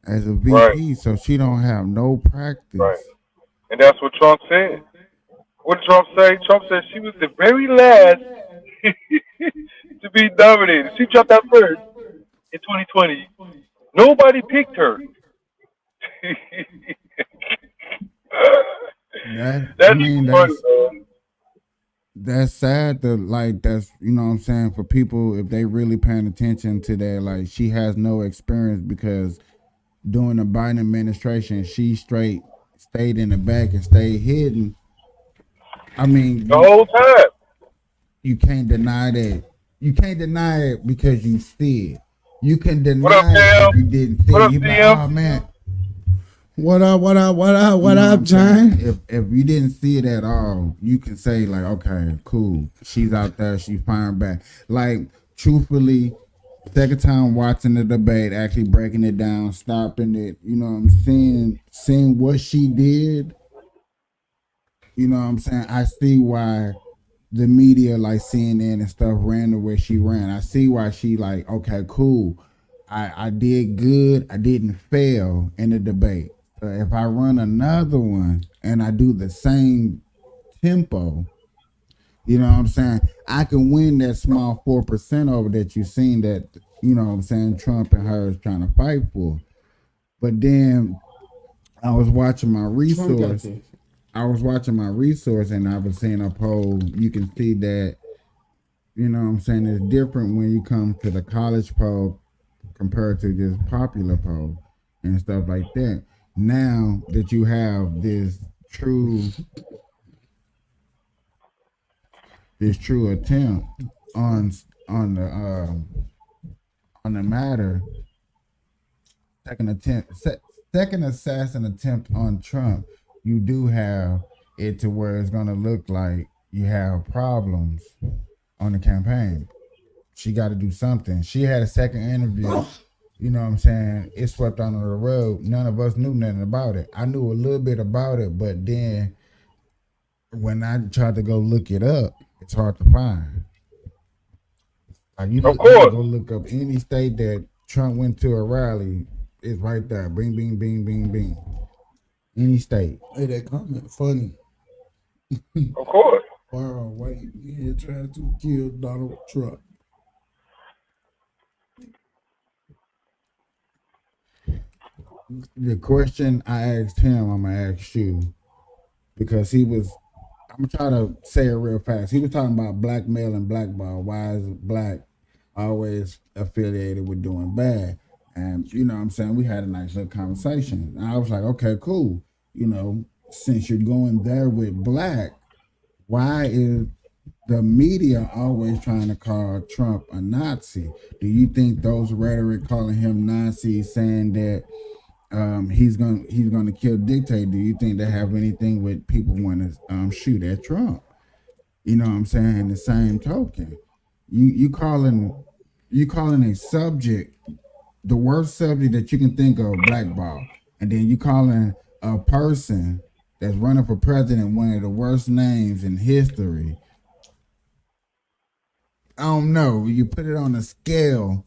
as a VP, right. So she don't have no practice. Right. And that's what Trump said. What did Trump say? Trump said she was the very last to be nominated. She dropped out first in 2020. Nobody picked her. That I That's mean funny, that's man. that's sad to like that's you know what I'm saying for people if they really paying attention to that like she has no experience because during the Biden administration she straight stayed in the back and stayed hidden. I mean The whole time. you can't deny that. You can't deny it because you see it. You can What up, deny it Cam? if you didn't see What it. up, You be like, CM? oh man, What up, what up, what up, you what know what up, I'm saying? Jane? If you didn't see it at all, you can say like, okay, cool. She's out there. She's firing back. Like truthfully, second time watching the debate, actually breaking it down, stopping it. You know what I'm saying? Seeing what she did. You know what I'm saying? I see why the media like CNN and stuff ran the way she ran. I see why she like, okay, cool. I did good. I didn't fail in the debate. So if I run another one and I do the same tempo, you know what I'm saying? I can win that small 4% over that you seen that, you know what I'm saying, Trump and her is trying to fight for. But then I was watching my resource. I was watching my resource and I was seeing a poll. You can see that, you know what I'm saying, it's different when you come to the college poll compared to just popular poll and stuff like that. Now that you have true this true attempt on on the on the matter, second assassin attempt on Trump, you do have it to where it's gonna look like you have problems on the campaign. She got to do something. She had a second interview. You know what I'm saying? It swept under the rug. None of us knew nothing about it. I knew a little bit about it, but then when I tried to go look it up, it's hard to find. Like you Of can course. go look up any state that Trump went to a rally. It's right there. Bing, bing, bing, bing, bing. Any state. Hey, that comment funny. Of course. Wow, white man trying to kill Donald Trump. The question I asked him, I'm gonna ask you because he was. I'm gonna try to say it real fast. He was talking about blackmail and blackball. Why is black always affiliated with doing bad? And you know what I'm saying? We had a nice little conversation. And I was like, okay, cool. You know, since you're going there with black, why is the media always trying to call Trump a Nazi? Do you think those rhetoric calling him Nazi, saying that he's gonna kill dictator? Do you think they have anything with people want to shoot at Trump? You know what I'm saying? In the same token, you calling a subject the worst subject that you can think of blackball, and then you calling a person that's running for president one of the worst names in history. I don't know. You put it on a scale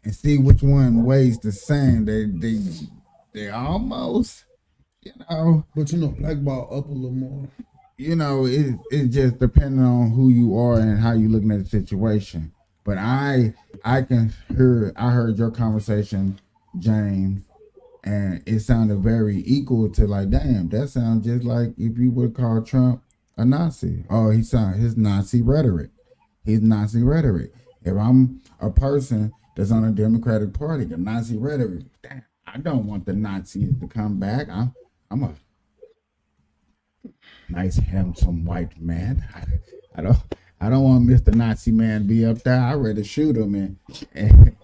and see which one weighs the same. They almost, you know. But you know, blackball up a little more. You know, it just depending on who you are and how you looking at the situation. But I heard your conversation, James, and it sounded very equal to like, damn, that sounds just like if you would call Trump a Nazi. Oh, he sound his Nazi rhetoric. His Nazi rhetoric. If I'm a person that's on a Democratic Party, the Nazi rhetoric, damn, I don't want the Nazis to come back. I'm a nice, handsome white man. I don't want Mr. Nazi man to be up there. I'd rather shoot him and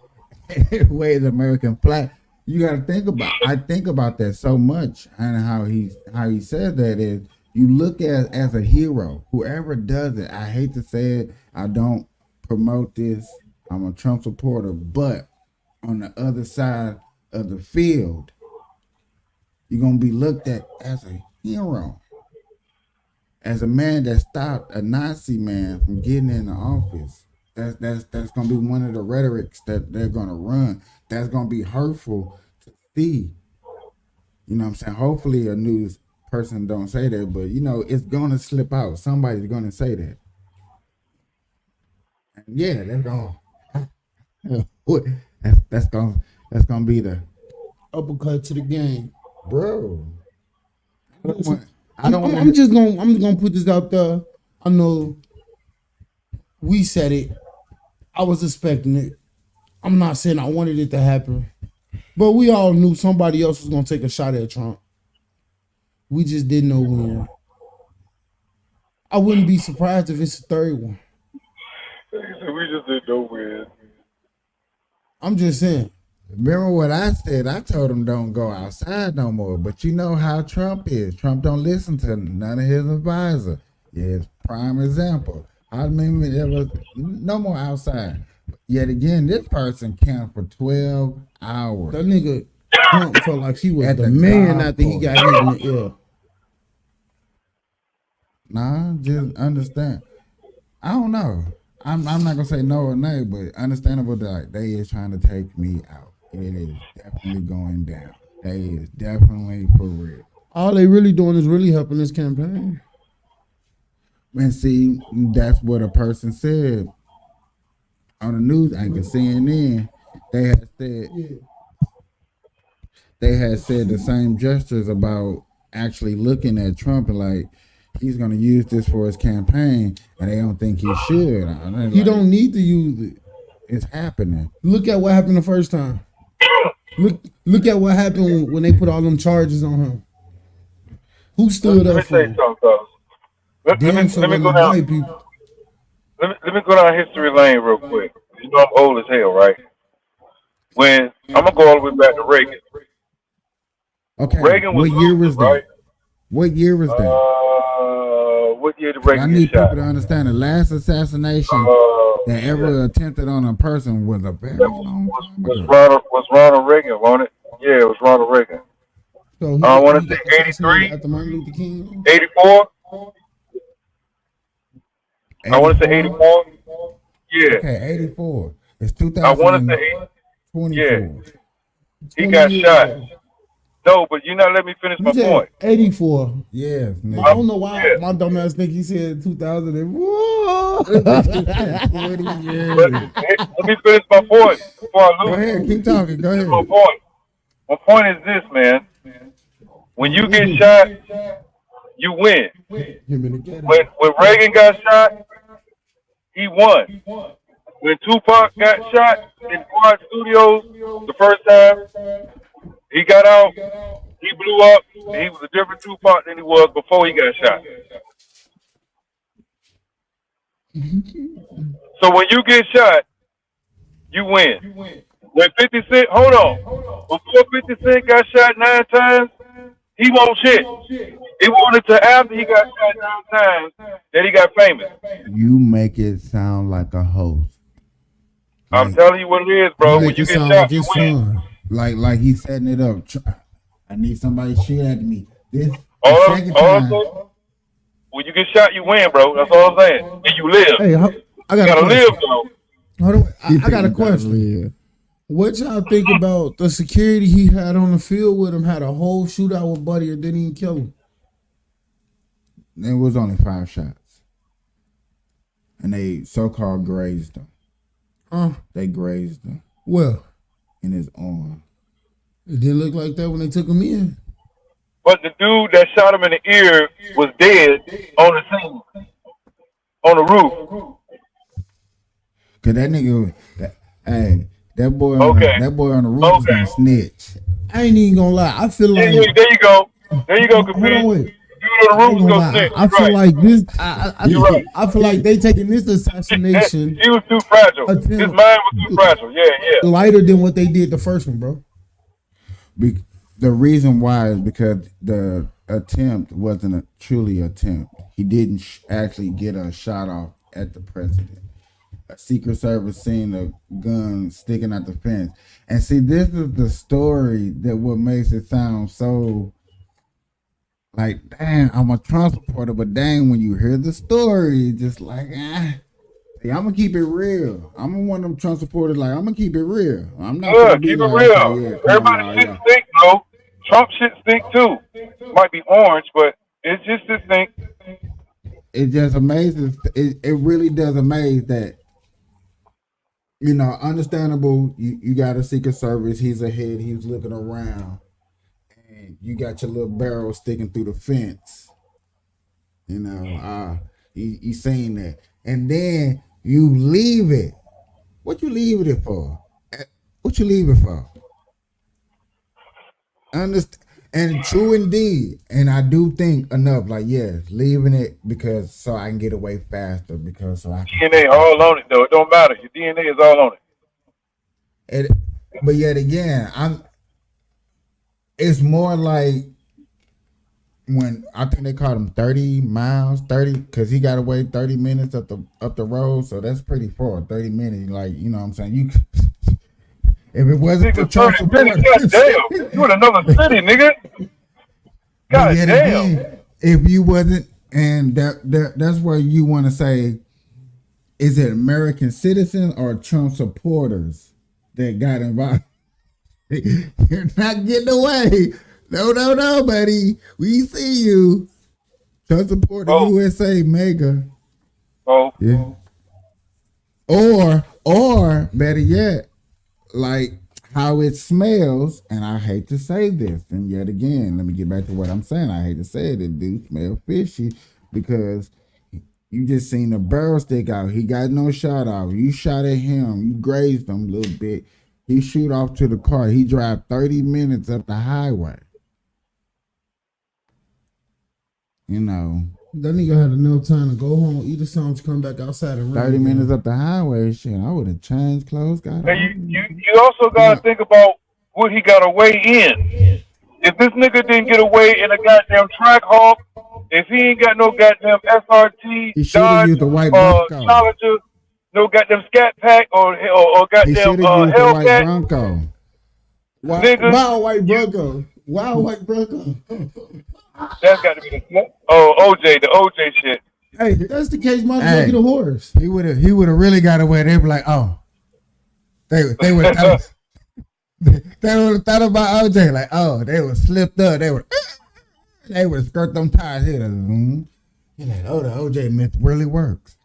wave the American flag. You got to think about. I think about that so much, and how he said that is you look at as a hero. Whoever does it, I hate to say it. I don't promote this. I'm a Trump supporter, but on the other side of the field, you're gonna be looked at as a hero, as a man that stopped a Nazi man from getting in the office. That's gonna be one of the rhetorics that they're gonna run. That's gonna be hurtful to see. You know what I'm saying? Hopefully a news person don't say that, but you know, it's gonna slip out. Somebody's gonna say that. Yeah, that's gonna that's gonna be the uppercut to the game, bro. I'm just gonna put this out there. I know we said it. I was expecting it. I'm not saying I wanted it to happen, but we all knew somebody else was gonna take a shot at Trump. We just didn't know when. I wouldn't be surprised if it's the third one. We just didn't know when. I'm just saying. Remember what I said? I told him don't go outside no more. But you know how Trump is. Trump don't listen to none of his advisors. Yeah, prime example. I mean, there was no more outside. Yet again, this person camped for 12 hours. That nigga Trump felt like he was the man after he got hit in the ear. Nah, just understand. I don't know. I'm not gonna say no or nay, but understandable that they is trying to take me out. It is definitely going down. They is definitely for real. All they really doing is really helping this campaign. And see, that's what a person said on the news anchor CNN. They had said the same gestures about actually looking at Trump and like he's going to use this for his campaign, and they don't think he should. He don't need to use it. It's happening. Look at what happened the first time. Look at what happened when they put all them charges on him. Who stood up for him? Let me go down. Let me go down history lane real quick. You know I'm old as hell, right? When I'm gonna go all the way back to Reagan. Okay. Reagan was what year was that? right? What year was that? What year did Reagan I need get shot? people to understand the last assassination that ever attempted on a person was a very long time ago. Was Ronald Reagan, wasn't it? Yeah, it was Ronald Reagan. So I want to say 83, after Martin Luther King. 84. I want to say 84. Yeah. Okay, 84. It's 2024. I want to say yeah. He got shot. No, but you're not letting me finish my point. 84. Yes, nigga. I don't know why my dumb ass think he said 2004. Let me finish my point before I lose. Go ahead, keep talking. Go ahead. My point is this, man. When you get shot, you win. When Reagan got shot, he won. When Tupac got shot in Quad Studios the first time, he got out, he blew up, and he was a different Tupac than he was before he got shot. So when you get shot, you win. When 50 Cent, hold on. Before 50 Cent got shot 9 times, he won't shit. It wanted to after he got shot 9 times that he got famous. You make it sound like a host. I'm telling you what it is, bro. When you get shot, you win. Like he's setting it up. I need somebody to shoot at me. This second time. time. When you get shot, you win, bro. That's all I'm saying. And you live. Hey, I got you gotta a live, question. though. Hold on. I got a question. What y'all think about the security he had on the field with him? Had a whole shootout with Buddy and didn't even kill him. It was only 5 shots, and they so-called grazed him. They grazed him. Well, in his arm. It didn't look like that when they took him in. But the dude that shot him in the ear was dead on the scene, on the roof. Cause that nigga, that boy on the roof was gonna snitch. I ain't even gonna lie. I feel like there you go, Capri. I feel like this. I feel like they taking this assassination. He was too fragile. His mind was too fragile. Yeah. Lighter than what they did the first one, bro. The reason why is because the attempt wasn't a truly attempt. He didn't actually get a shot off at the president. A Secret Service seen a gun sticking out the fence. And see, this is the story that what makes it sound so like, dang, I'm a Trump supporter, but dang, when you hear the story, it's just like, See, I'm gonna keep it real. I'm one of them Trump supporters. Like, I'm gonna keep it real. I'm not gonna keep it real. Everybody shit stink, bro. Trump shit stink too. Might be orange, but it's just this thing. It just amazes. It really does amaze that You know, understandable. You got a Secret Service. He's ahead. He's looking around, and you got your little barrel sticking through the fence. You know, you seen that, and then you leave it. What you leaving it for? What you leave it for? Understand? And true indeed. And I do think enough. Like, yes, leaving it because so I can get away faster. Because so I can. DNA all on it though. It don't matter. Your DNA is all on it. But yet again, it's more like when I think they called him 30 miles, 30, because he got to wait 30 minutes up the road. So that's pretty far, 30 minutes. Like, you know what I'm saying? You, if it wasn't for Trump support, goddamn, you in another city, nigga. God damn. Again, if you wasn't, and that's where you want to say, is it American citizens or Trump supporters that got involved? You're not getting away. No, buddy. We see you. Trump supporter USA mega. Yeah. Or better yet, like how it smells, and I hate to say this, and yet again, let me get back to what I'm saying. I hate to say it, it do smell fishy because you just seen the barrel stick out. He got no shot off. You shot at him. You grazed him a little bit. He shoot off to the car. He drive 30 minutes up the highway. You know. That nigga had enough time to go home, eat the sandwich, come back outside and run 30 again. minutes up the highway, shit. I would have changed clothes. You also gotta think about what he got away in. If this nigga didn't get away in a goddamn track hawk, if he ain't got no goddamn SRT, he should have used the white Bronco. Challenger, no goddamn Scat Pack or goddamn he should have used the white Hellcat. Bronco. Wild white Bronco. Wild white Bronco. That's got to be the OJ, the OJ shit. Hey, that's the case. Might as well get a horse. He would have really got away. They were like, oh, they would they would have thought about OJ like, oh, they were slipped up. They would skirt them tires here. You're like, oh, the OJ myth really works.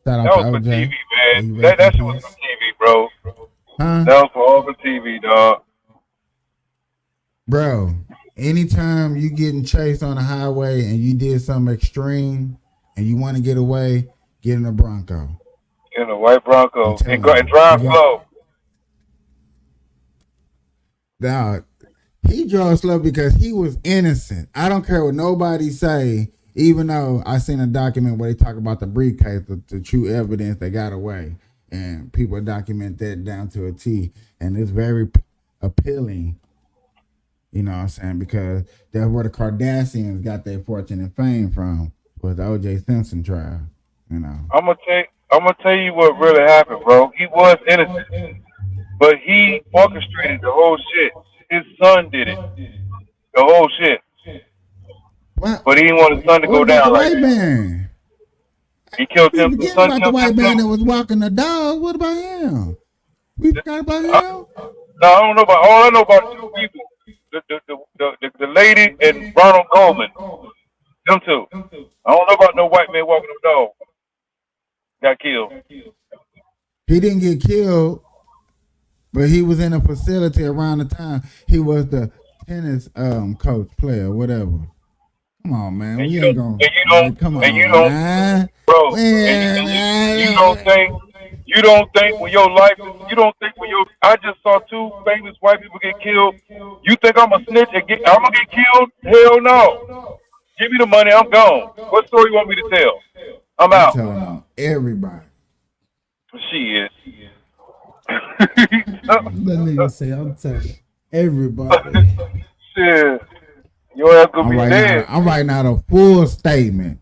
Shout out to OJ. For TV, man. That shit was for TV, bro. Huh? That was for all for TV, dog. Bro, anytime you getting chased on the highway and you did something extreme and you want to get away, get in a Bronco. Get in a white Bronco and drive slow. Dog, he drove slow because he was innocent. I don't care what nobody say, even though I seen a document where they talk about the briefcase, the true evidence they got away. And people document that down to a T. And it's very appealing. You know what I'm saying? Because that's where the Kardashians got their fortune and fame from, was the O.J. Simpson trial. You know. I'm gonna tell you what really happened, bro. He was innocent, but he orchestrated the whole shit. His son did it, the whole shit. What? But he didn't want his son to go down like that. He killed him. We forget about the white man that was walking the dog. What about him? We forgot about him. No, I don't know about. All I know about two people. The lady and Ronald Goldman. Them two. I don't know about no white man walking the dog. Got killed. He didn't get killed, but he was in a facility around the time. He was the tennis coach, player, whatever. Come on, man. We ain't gonna. Come on, man. Bro, you don't think when your life, I just saw two famous white people get killed. You think I'm a snitch and I'm gonna get killed? Hell no. Give me the money, I'm gone. What story you want me to tell? I'm out. Telling everybody. She is. That nigga say, I'm telling everybody. Shit. Your ass gonna be dead. I'm writing out a full statement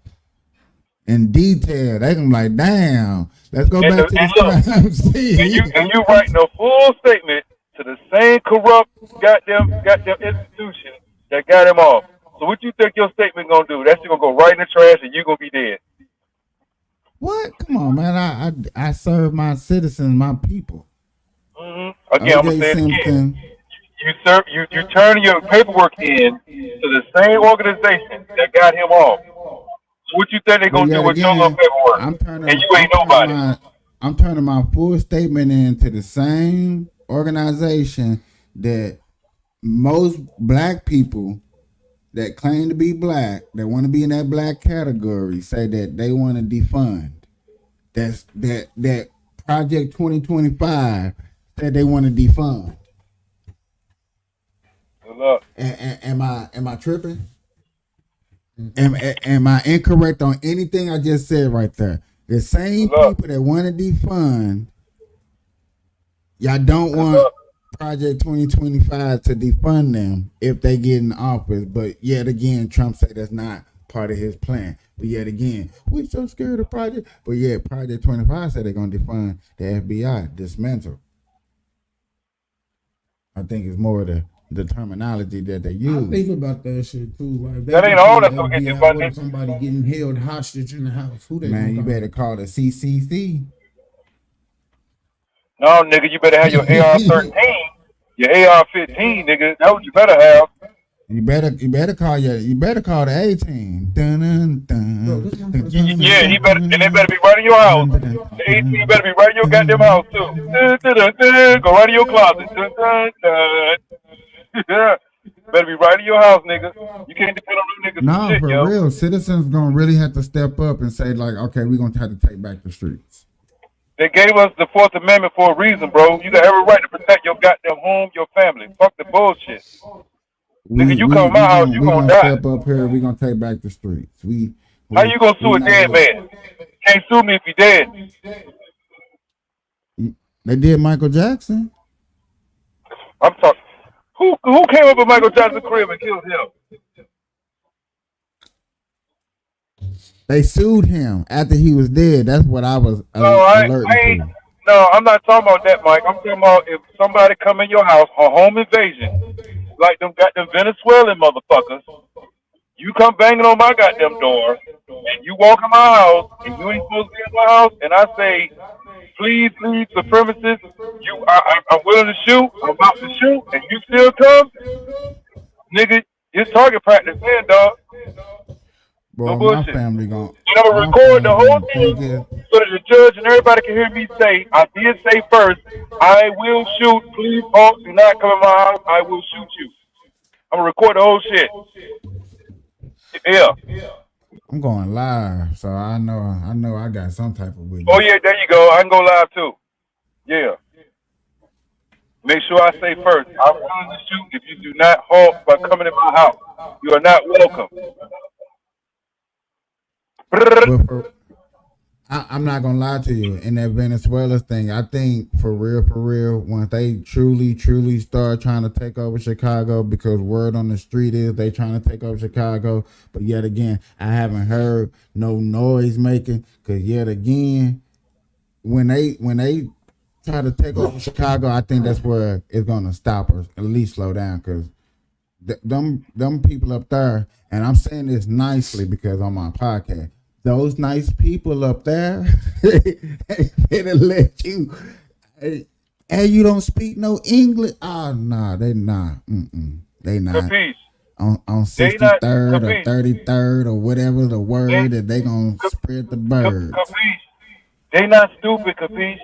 in detail. They gonna be like, damn, let's go back to this crime scene. And you writing a full statement to the same corrupt goddamn institution that got him off. So what you think your statement gonna do? That shit gonna go right in the trash and you gonna be dead. What? Come on, man. I serve my citizens, my people. Mm-hmm. Again, I'm gonna say it again. You turn your paperwork in to the same organization that got him off. So what you think they gonna do with your little paperwork? And you ain't nobody. I'm turning my full statement into the same organization that most black people that claim to be black, that want to be in that black category, say that they want to defund. That Project 2025 said they want to defund. Good luck. Am I tripping? Am I incorrect on anything I just said right there? The same people that want to defund, y'all don't want Project 2025 to defund them if they get in office. But yet again, Trump said that's not part of his plan. But yet again, we're so scared of Project. But yet Project 25 said they're going to defund the FBI, dismantle. I think it's more the terminology that they use. I think about that shit too. Like that ain't all that's gonna get defunded. Somebody getting held hostage in the house. Who they Man, you better call the CCC. No, nigga, you better have your AR-13, your AR-15, nigga. That's what you better have. You better call the A-team. Yeah, he better, and they better be right in your house. The 18 better be right in your goddamn house too. Go right in your closet. Better be right in your house, nigga. You can't depend on them niggas. No, shit, for yo. real. Citizens gonna really have to step up and say, like, okay, we're gonna have to take back the streets. They gave us the 4th Amendment for a reason, bro. You got every right to protect your goddamn home, your family. Fuck the bullshit. Nigga, you come to my house, you gonna die. Step up here. We gonna take back the streets. How you gonna sue a dead man? Can't sue me if you dead. They did Michael Jackson. I'm talking. Who came up with Michael Jackson's crib and killed him? They sued him after he was dead. That's what I was alerting to. No, I'm not talking about that, Mike. I'm talking about if somebody come in your house, a home invasion, like them goddamn Venezuelan motherfuckers. You come banging on my goddamn door, and you walk in my house, and you ain't supposed to be in my house, and I say, please leave the premises. I'm willing to shoot. I'm about to shoot, and you still come, nigga. It's target practice, man, dog. Bro, no my family gonna. And I'm gonna record the whole thing so that the judge and everybody can hear me say, I did say first, I will shoot. Please, folks, do not come in my house. I will shoot you. I'm gonna record the whole shit. Yeah. I'm going live, so I know I got some type of witness. Oh yeah, there you go. I can go live too. Yeah. Make sure I say first, I'm willing to shoot if you do not halt by coming in my house. You are not welcome. I'm not gonna lie to you. In that Venezuela thing, I think for real, once they truly start trying to take over Chicago, because word on the street is they trying to take over Chicago. But yet again, I haven't heard no noise making. Cause yet again, when they try to take over Chicago, I think that's where it's gonna stop or at least slow down. Cause them people up there, and I'm saying this nicely because on my podcast. Those nice people up there, they better let you. Hey, you don't speak no English? Oh, no, they not. They not. On 63rd or 33rd or whatever the word that they gonna spread the birds. They not stupid, Capiche.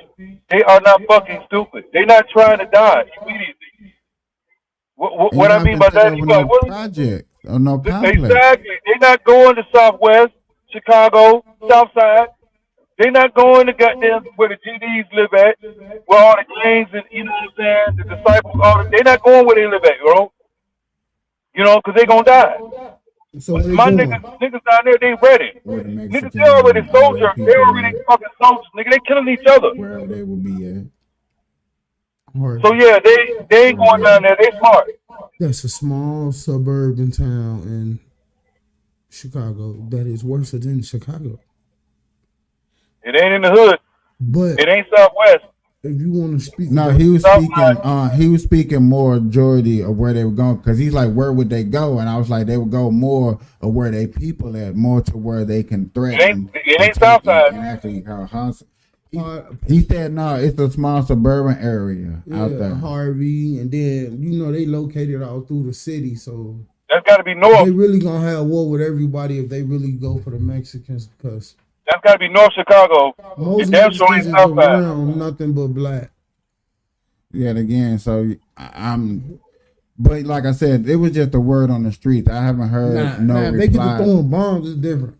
They are not fucking stupid. They not trying to die immediately. What I mean by that, you got no project or no complex. Exactly. They not going to Southwest. Chicago, Southside, they not going to goddamn where the GDs live at, where all the gangs and, you know what I'm saying, the disciples, they not going where they live at, bro. You know, because they going to die. So my niggas down there, they ready. Niggas, they already soldiers. They already fucking soldiers. Nigga, they killing each other. Wherever they will be at. So, yeah, they ain't going down there. They smart. That's a small suburban town in Chicago that is worse than Chicago. It ain't in the hood, but it ain't Southwest. If you want to speak, no, he was speaking. He was speaking more majority of where they were going, because he's like, where would they go? And I was like, they would go more of where they people at, more to where they can threaten. It ain't Southside. And actually, he said no, it's a small suburban area out there. Harvey, and then they located all through the city, so. That's got to be north. They really gonna have war with everybody if they really go for the Mexicans, because That's got to be North Chicago. Most It damn sure ain't niggas is South Side. around nothing but black. Yet again, so I'm. But like I said, it was just a word on the street. I haven't heard no if they get to reply. throwing bombs, it's different.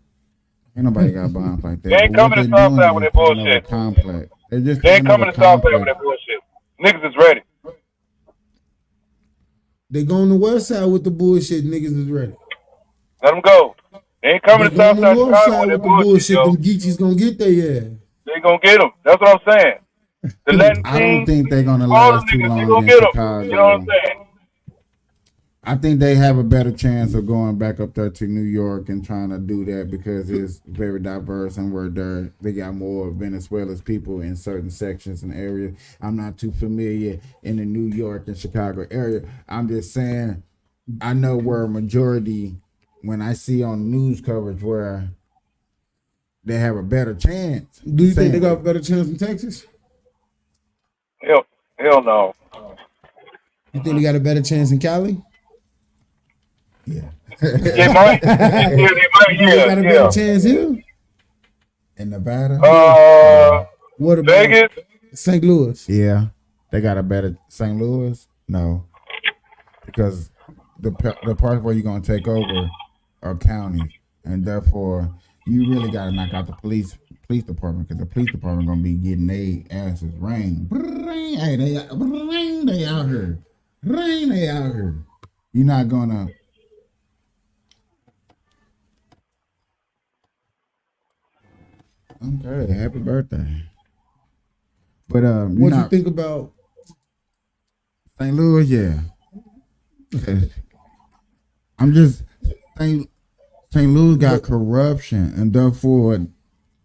Ain't nobody got bombs like that. They ain't But what coming to they're South doing Side is with that taking over bullshit. complex. They're just They ain't taking over coming to South Side with complex. that bullshit. Niggas is ready. They go on the west side with the bullshit. Niggas is ready. Let them go. They ain't coming They to go on South the Side north Chicago side with with that the bullshit, bullshit. yo. Them Geechees gonna get their ass. They gonna get them. That's what I'm saying. The Latin I don't King, think they're gonna all them last too niggas, they long gonna in get them. Chicago. You know what I'm saying? I think they have a better chance of going back up there to New York and trying to do that because it's very diverse and where they got more Venezuela's people in certain sections and areas. I'm not too familiar in the New York and Chicago area. I'm just saying I know where a majority, when I see on news coverage where they have a better chance. Do you think they got a better chance in Texas? Hell no. You think they got a better chance in Cali? They might. You think they got a better chance here? In Nevada? What about Vegas? St. Louis? Yeah. They got a better St. Louis? No. Because the parts where you're going to take over are counties. And therefore, you really got to knock out the police department because the police department going to be getting their asses rain. Hey, they out here. They out here. You're not going to. Okay, happy birthday. But what you think about St. Louis? Yeah. I'm just St. Louis got corruption, and therefore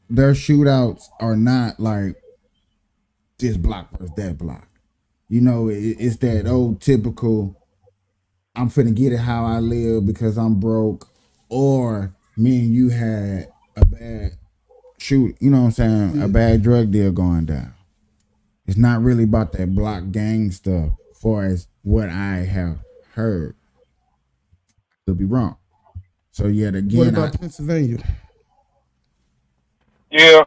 their shootouts are not like this block versus that block. You know, it's that old typical. I'm finna get it how I live because I'm broke, or me and you had a bad shoot. You know what I'm saying? A bad drug deal going down. It's not really about that block gang stuff, as far as what I have heard. Could be wrong. So yet again, what about Pennsylvania? Yeah.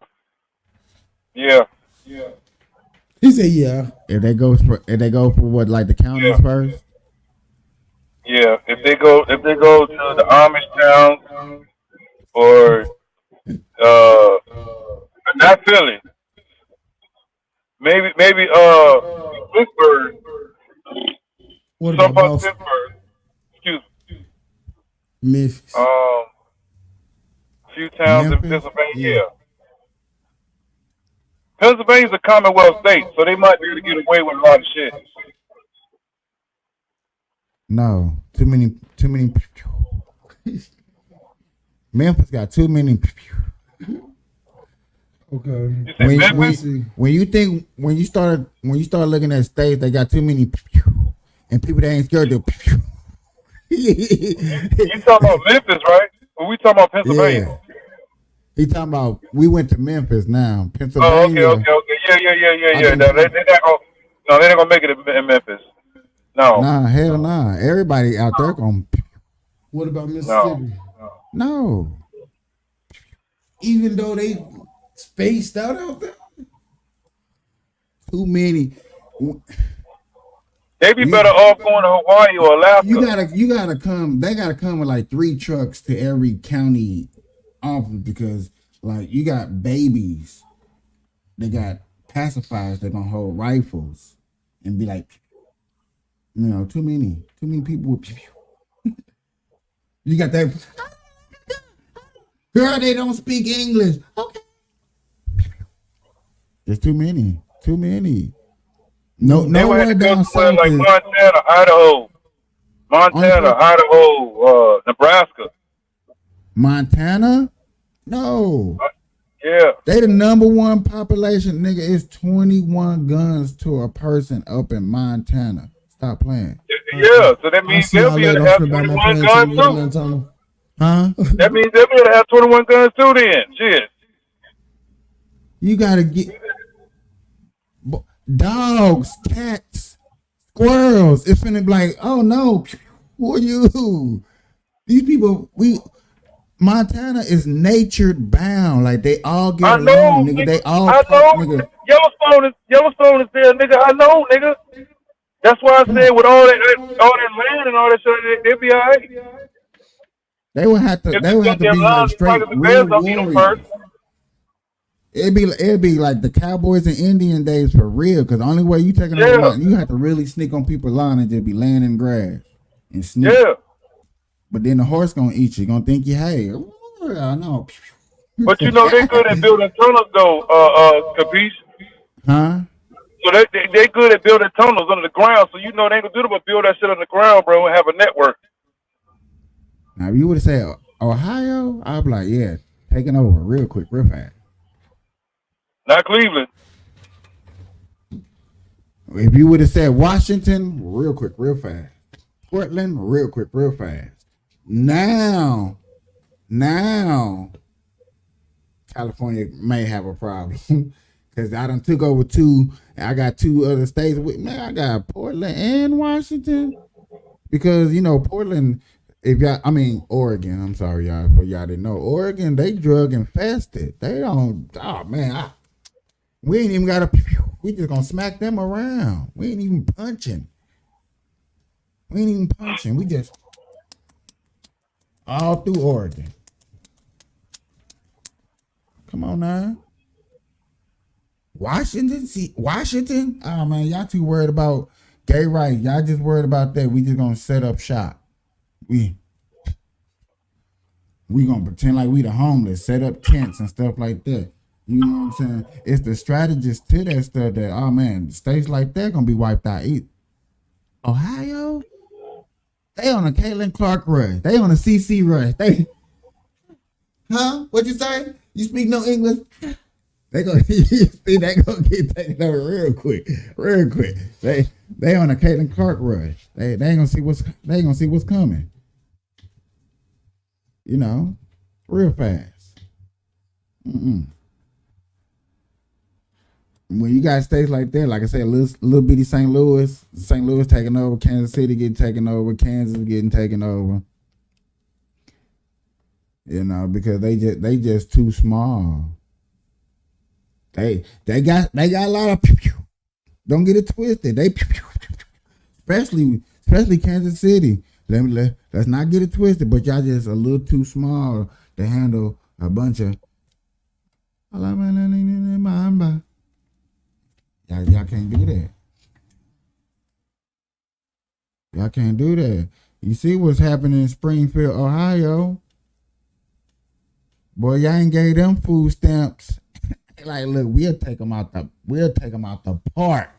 He said, "Yeah." If they go for what, like the counties first? Yeah. If they go to the Amish towns or not Philly, maybe Pittsburgh. What Some about parts of Boston? Pittsburgh. Excuse me. Memphis. A few towns Memphis? in Pennsylvania. Yeah. Yeah. Pennsylvania's a Commonwealth state, so they might be able to get away with a lot of shit. No, too many. Memphis got too many. Okay. When you start looking at states, they got too many, and people that ain't scared to. You talking about Memphis, right? Or we talking about Pennsylvania? Yeah. He talking about we went to Memphis now, Oh, Pennsylvania. okay. Yeah. No, they're not gonna make it in Memphis. No. Nah, hell nah. Everybody out there gonna. What about Mississippi? No. Even though they spaced out there, too many. They be better off going to Hawaii or Alaska. You gotta come. They gotta come with like 3 trucks to every county office because like you got babies. They got pacifiers that gonna hold rifles and be like, too many people with. You got that. Girl, they don't speak English. Okay. There's too many. No, nowhere down south. Like Montana, Idaho, Nebraska. Montana? No. Yeah. They the #1 population, nigga. It's 21 guns to a person up in Montana. Stop playing. Yeah, so that means they'll be able to have 21 guns too. Huh? That means they'll be able to have 21 guns too then. Shit. You gotta get dogs, cats, squirrels. It's finna be like, oh no, who are you? These people, Montana is natured bound. Like they all get I along, know, nigga. nigga. They all I talk, know. nigga. Yellowstone is there, nigga. I know, nigga. That's why I said with all that land and all that shit, they'll be all right. They would have to. If They this would have to goddamn be like line, the straight tigers and bears real don't eat them warriors. first. It'd be like the Cowboys and Indian days for real. Cause the only way you taking over land, you have to really sneak on people's lawn and just be laying in grass and sneak. Yeah. But then the horse gonna eat you. Gonna think you, hey, I know. But you know they good at building tunnels though, Capiche. Huh? So they good at building tunnels under the ground. So you know they ain't gonna do but build that shit on the ground, bro, and have a network. Now if you would have said Ohio, I'd be like, yeah, taking over real quick, real fast. Not Cleveland. If you would have said Washington, real quick, real fast. Portland, real quick, real fast. Now, California may have a problem because I done took over two. I got two other states with me. I got Portland and Washington because you know Portland. Oregon. I'm sorry, y'all, for y'all didn't know. Oregon, they drug infested. They don't. Oh man, we ain't even got to. We just gonna smack them around. We ain't even punching. We just all through Oregon. Come on now. Washington? Oh man, y'all too worried about gay rights. Y'all just worried about that. We just gonna set up shop. We gonna pretend like we the homeless, set up tents and stuff like that. You know what I'm saying? It's the strategists to that stuff that, oh man, states like that gonna be wiped out. Ohio? They on a Caitlin Clark rush. They on a CC rush. What you say? You speak no English? They gonna get taken over real quick. They on a Caitlin Clark rush. They ain't gonna see what's coming. You know, real fast. When you got states like that, like I said, little bitty St. Louis taking over, Kansas City getting taken over, Kansas getting taken over. You know, because they just too small. They got a lot of pew, pew. Don't get it twisted. They pew, pew, pew. Especially Kansas City. Let's not get it twisted, but y'all just a little too small to handle a bunch of y'all can't do that. Y'all can't do that. You see what's happening in Springfield, Ohio? Boy, y'all ain't gave them food stamps. Like, look, we'll take them out the park.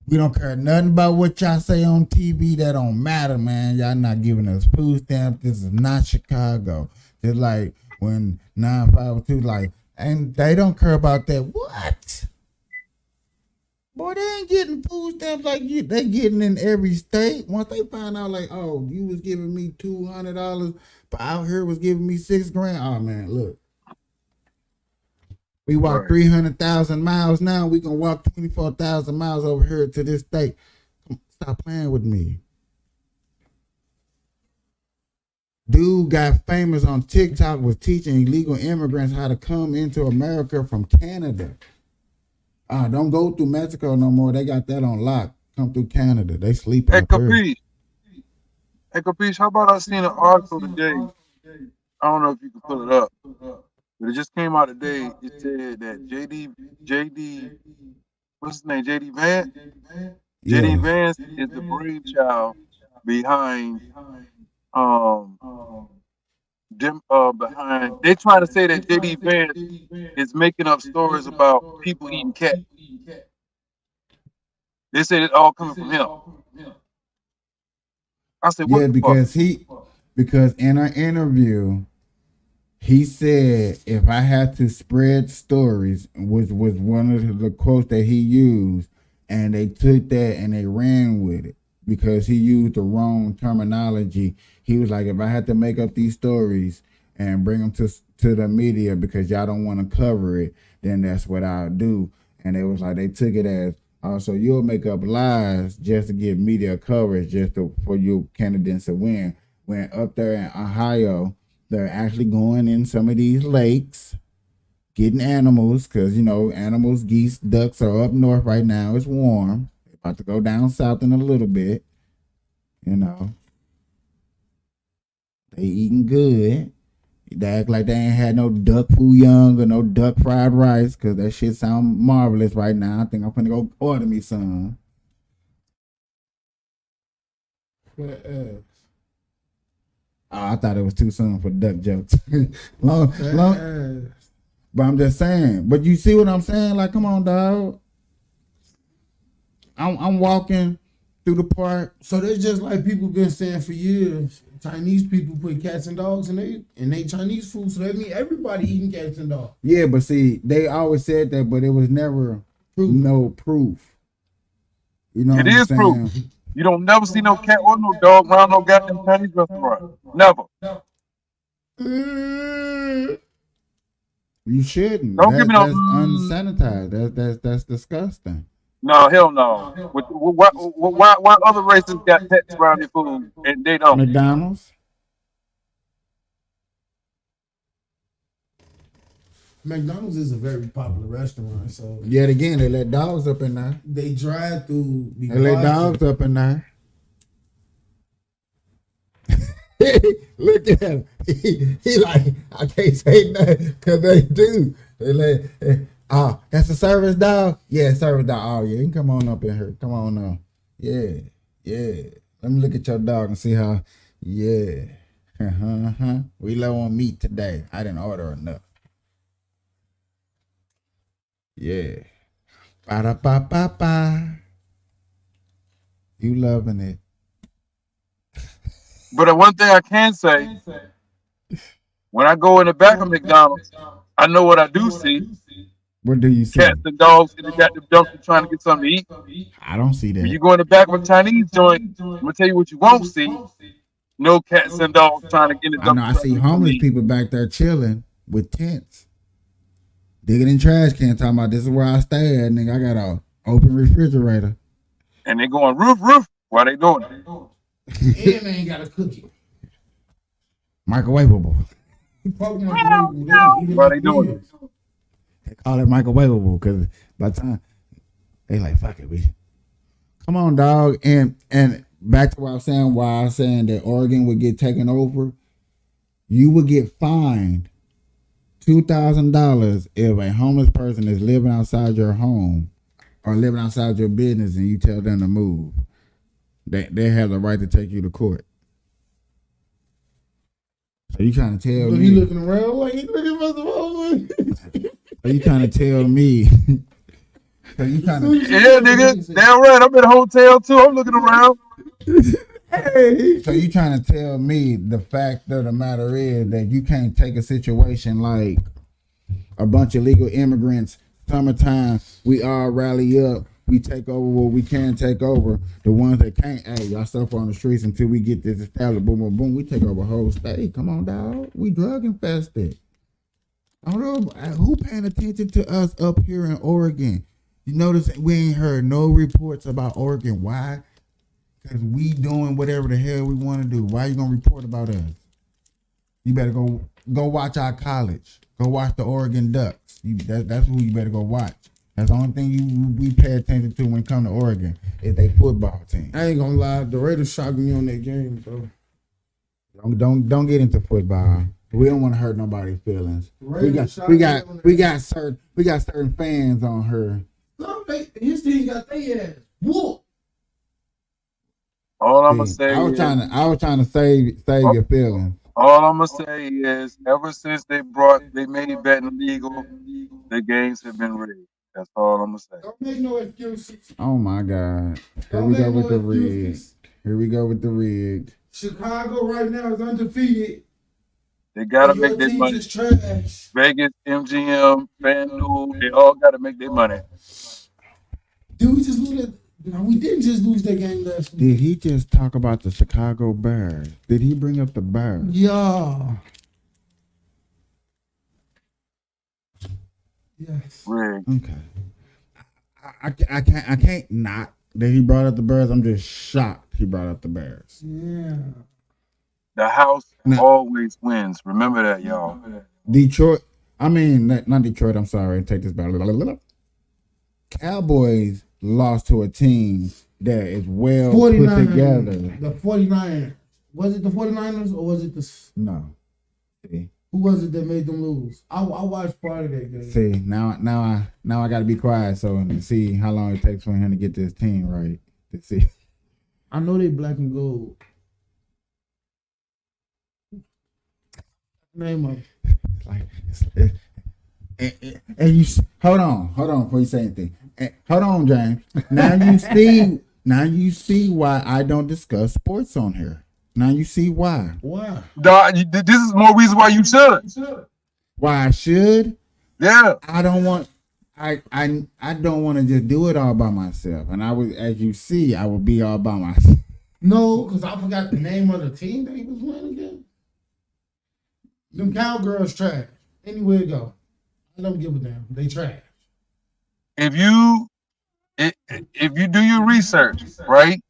We don't care nothing about what y'all say on TV. That don't matter, man. Y'all not giving us food stamps. This is not Chicago. Just like when 952, like, and they don't care about that. What? Boy, they ain't getting food stamps like you. They getting in every state. Once they find out, like, oh, you was giving me $200, but out here was giving me $6,000. Oh man, look. We walk 300,000 miles now. We can walk 24,000 miles over here to this state. Stop playing with me. Dude got famous on TikTok, was teaching illegal immigrants how to come into America from Canada. Don't go through Mexico no more. They got that on lock. Come through Canada. They sleep out here. Hey, Capiche, how about I seen an article today? I don't know if you can pull it up. But it just came out today. It said that JD, what's his name? JD Vance? Yeah. JD Vance is the brainchild behind they trying to say that JD Vance is making up stories about people eating cat. They said it's all coming from him. I said, what the fuck? Because in an interview, he said, if I had to spread stories, which was one of the quotes that he used, and they took that and they ran with it because he used the wrong terminology. He was like, if I had to make up these stories and bring them to the media because y'all don't want to cover it, then that's what I'll do. And it was like, they took it as, so you'll make up lies just to get media coverage, for you candidates to win. When up there in Ohio, They're actually going in some of these lakes, getting animals, because, you know, animals, geese, ducks are up north right now. It's warm. They're about to go down south in a little bit. You know, they eating good. They act like they ain't had no duck young or no duck fried rice, because that shit sound marvelous right now. I think I'm gonna go order me some. Oh, I thought it was too soon for duck jokes. long, but I'm just saying. But you see what I'm saying? Like, come on, dog. I'm walking through the park. So that's just like people been saying for years. Chinese people put cats and dogs in they Chinese food, so that means everybody eating cats and dogs. Yeah, but see, they always said that, but it was never no proof. You know It what I'm is saying? proof. You don't never see no cat or no dog around no goddamn Chinese restaurant. Never. You shouldn't. Don't give me no. That's unsanitized. That's disgusting. No, hell no. Why other races got pets around their food and they don't? McDonald's. McDonald's is a very popular restaurant, so Yet again, they let dogs up in there. they drive through. They let dogs up in there. Look at him. He like, I can't say nothing because they do. They let, oh, that's a service dog? Yeah, service dog. Oh, yeah, you can come on up in here. Come on up. Yeah, yeah. Let me look at your dog and see how, yeah. We low on meat today. I didn't order enough. Yeah. Ba-da-ba-ba-ba. You loving it. But the one thing I can say, when I go in the back of McDonald's, I know what I do see. What do you see? Cats and dogs in the goddamn dumpster trying to get something to eat. I don't see that. When you go in the back of a Chinese joint, I'm gonna tell you what you won't see. No cats and dogs trying to get in the dumpster. I know. I see homeless people back there chilling with tents, digging in trash cans, talking about this is where I stay at, nigga. I got a open refrigerator. And they going roof while they doing it. And they ain't got to cook it. Microwavable. While they doing it. They call it microwavable because by the time they like, fuck it, we come on, dog. And back to what I was saying, why I was saying that Oregon would get taken over, you would get fined $2,000 if a homeless person is living outside your home or living outside your business and you tell them to move. They have the right to take you to court. So you trying to tell me? He looking around like he looking for some. Are you trying to tell me? So you trying to? Yeah, nigga. Damn right. I'm in a hotel too. I'm looking around. Hey. So you trying to tell me the fact of the matter is that you can't take a situation like a bunch of legal immigrants, summertime, we all rally up, we take over what we can take over. The ones that can't, hey, y'all suffer on the streets until we get this established. Boom, boom, boom. We take over a whole state. Come on, dog. We drug infested. I don't know who paying attention to us up here in Oregon. You notice we ain't heard no reports about Oregon. Why? Because we doing whatever the hell we want to do. Why you gonna report about us? You better go watch our college. Go watch the Oregon Ducks. That's who you better go watch. That's the only thing we pay attention to when it comes to Oregon is they football team. I ain't gonna lie, the Raiders shocked me on that game, bro. Don't get into football. We don't want to hurt nobody's feelings. We got certain fans on her. No, his team got their ass whooped. All I'm gonna say I was trying to save your feelings. All I'm gonna say is, ever since they made betting legal, the games have been rigged. That's all I'm gonna say. Don't make no excuses. Oh my God! Here we go with the rigged. Here we go with the rigged. Chicago right now is undefeated. They gotta make their money. Vegas, MGM, FanDuel, they all gotta make their money. Did we just lose that? No, we didn't just lose that game last week. Did he just talk about the Chicago Bears? Did he bring up the Bears? Yeah. Yes. Rigged. Okay. I can't not that he brought up the Bears. I'm just shocked he brought up the Bears. Yeah. The house Now- always wins. Remember that, y'all. Detroit. I mean, not Detroit. I'm sorry. Take this back. Cowboys lost to a team that is well put 49 together. The 49. Was it the 49ers or was it the? No. See, Who was it that made them lose? I watched part of that game. see, now I got to be quiet so to see how long it takes for him to get this team right. To see. I know they black and gold. Name of it. And you hold on before you say anything. Hold on, James. Now you see why I don't discuss sports on here. Now you see why. Why? Dog, this is more reason why you should. Why I should? Yeah. I don't want. I don't want to just do it all by myself. And I would, as you see, I would be all by myself. No, because I forgot the name of the team that he was playing again. Them Cowgirls trash. Anywhere to go. I don't give a damn. They trash. If you do your research, right,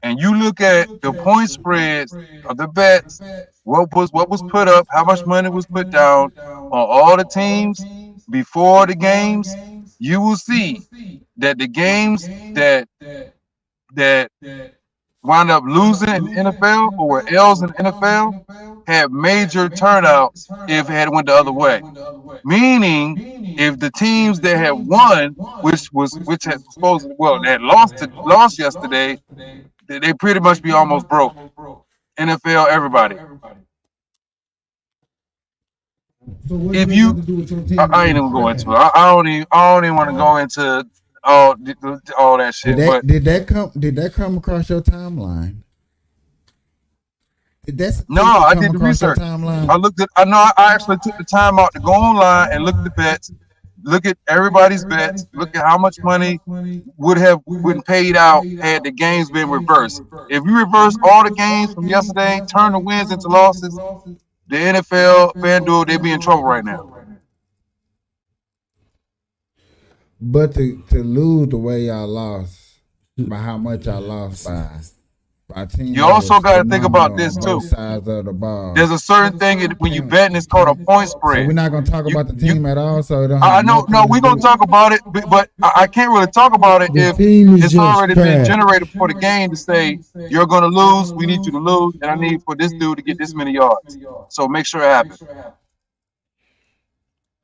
and you look at the point spreads of the bets, what was put up, how much money was put down on all the teams before the games, you will see that the games that wound up losing in the NFL or were L's in the NFL had major turnouts if it had went the other way. Meaning, if the teams that had won, which had supposedly that had lost yesterday, they pretty much be almost broke. NFL, everybody. So what If do you, have to do with your team? I ain't even going to it. I don't even want to go into all that shit. Did that come across your timeline? No, I did the research. I looked at. I actually took the time out to go online and look at the bets, look at everybody's bets, look at how much money would have been paid out had the games been reversed. If you reverse all the games from yesterday, turn the wins into losses, the NFL, FanDuel, they'd be in trouble right now. But to lose the way y'all lost, by how much y'all lost by team. You also got to think about this too. Both sides of the ball. There's a certain thing when you betting, it's called a point spread. So we're not gonna talk about the team at all. So I know, no, we're gonna talk about it, but I can't really talk about it if it's already been generated for the game to say you're gonna lose. We need you to lose, and I need for this dude to get this many yards. So make sure it happens.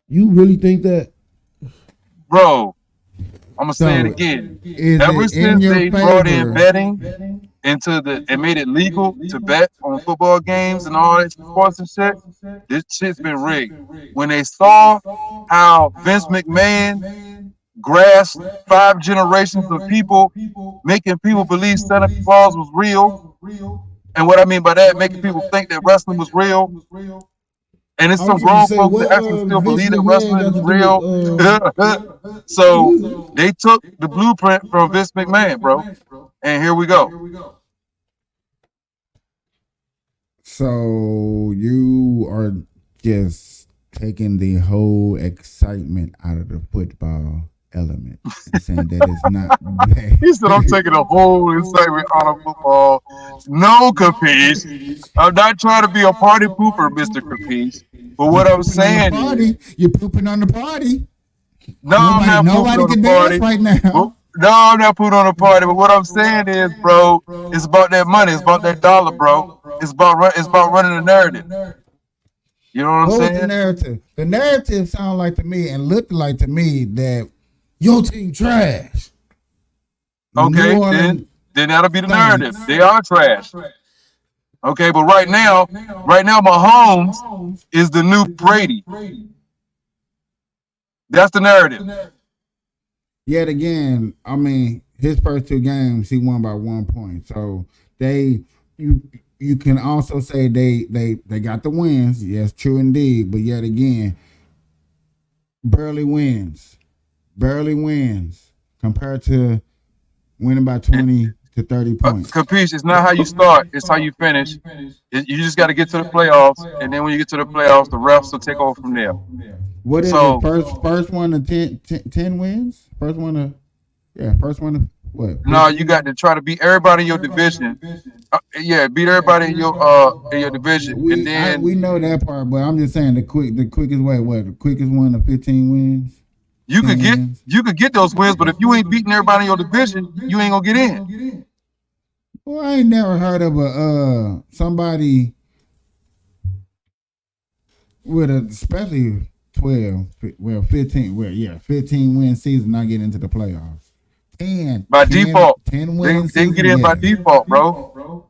You really think that? Bro, I'm gonna say it again. Ever since they brought in betting and made it legal to bet on football games and all that sports and shit, this shit's been rigged. When they saw how Vince McMahon grasped 5 generations of people, making people believe Santa Claus was real, and what I mean by that, making people think that wrestling was real. And it's some grown folks that actually still believe that wrestling is real. So they took the blueprint from Vince McMahon, bro. And here we go. So you are just taking the whole excitement out of the football element and saying that it's not bad. He said, I'm taking the whole excitement out of football. No, Capiche. I'm not trying to be a party pooper, Mr. Capiche. But what I'm saying is, you're pooping on the party. No, nobody can dance right now. No, I'm not putting on a party. But what I'm saying is, bro, it's about that money. It's about that dollar, bro. It's about running the narrative. You know what I'm saying? The narrative. The narrative sound like to me and looked like to me that your team trash. Okay, then that'll be the narrative. They are trash. Okay, but right now, Mahomes is the new Brady. That's the narrative. Yet again, I mean, his first 2 games, he won by 1 point. So you can also say they got the wins. Yes, true indeed. But yet again, barely wins compared to winning by 20 to 30 points. Capiche, it's not how you start, it's how you finish. You just got to get to the playoffs, and then when you get to the playoffs, the refs will take over from there. What is it? First one to 10 wins? First one to what? No, you got to try to beat everybody in your division Yeah, beat everybody in your division, and then We know that part, but I'm just saying the quickest way. What the quickest one of 15 wins? you 10 could get wins. those wins, but if you ain't beating everybody in your division, you ain't gonna get in. Well, I ain't never heard of a somebody with a especially 12, 15 win season not getting into the playoffs. 10 By 10 default, 10 they winning can get season, in by yeah. default, bro.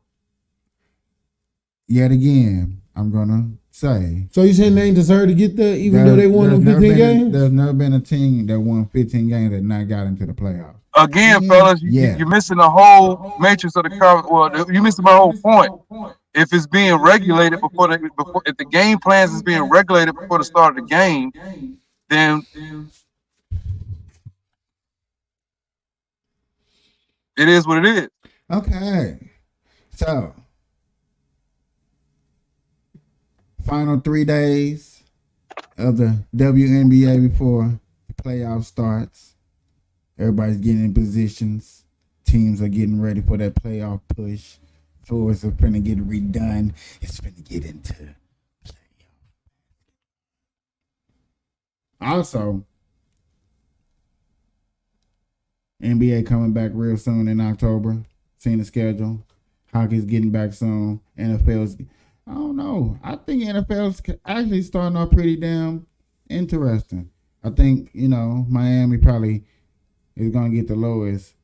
Yet again, I'm gonna say. So you saying they ain't deserve to get there even though they won them 15 games? There's never been a team that won 15 games that not got into the playoffs. Again, fellas, you're missing the whole matrix of the cover. Well, you're missing my whole point. If it's being regulated if the game plans is being regulated before the start of the game, then it is what it is. Okay. So, final 3 days of the WNBA before the playoff starts. Everybody's getting in positions. Teams are getting ready for that playoff push. Floors are finna get redone. It's finna get into playoff. Also, NBA coming back real soon in October. Seeing the schedule. Hockey's getting back soon. NFL's, I don't know. I think NFL's actually starting off pretty damn interesting. I think, Miami probably is going to get the lowest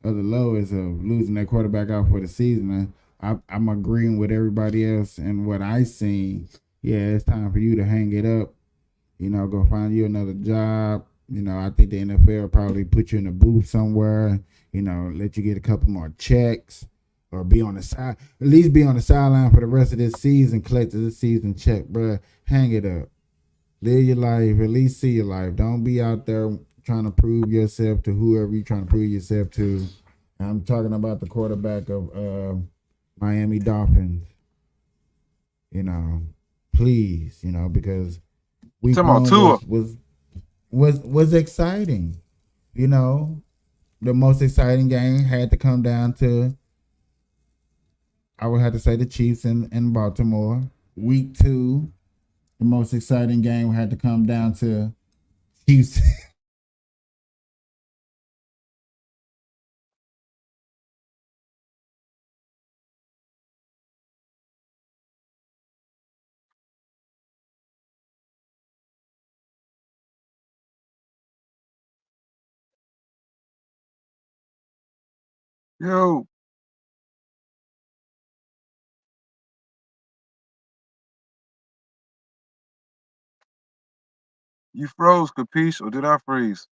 of losing their quarterback out for the season. I'm agreeing with everybody else and what I seen. Yeah, it's time for you to hang it up. Go find you another job. I think the NFL probably put you in a booth somewhere. Let you get a couple more checks, or be on the side. At least be on the sideline for the rest of this season. Collect this season check, bruh. Hang it up. Live your life. At least see your life. Don't be out there trying to prove yourself to whoever you're trying to prove yourself to. I'm talking about the quarterback of Miami Dolphins. Please, because week one was exciting. The most exciting game had to come down to, I would have to say, the Chiefs in Baltimore. Week 2, the most exciting game had to come down to Chiefs. Yo, you froze, Capiche, or did I freeze?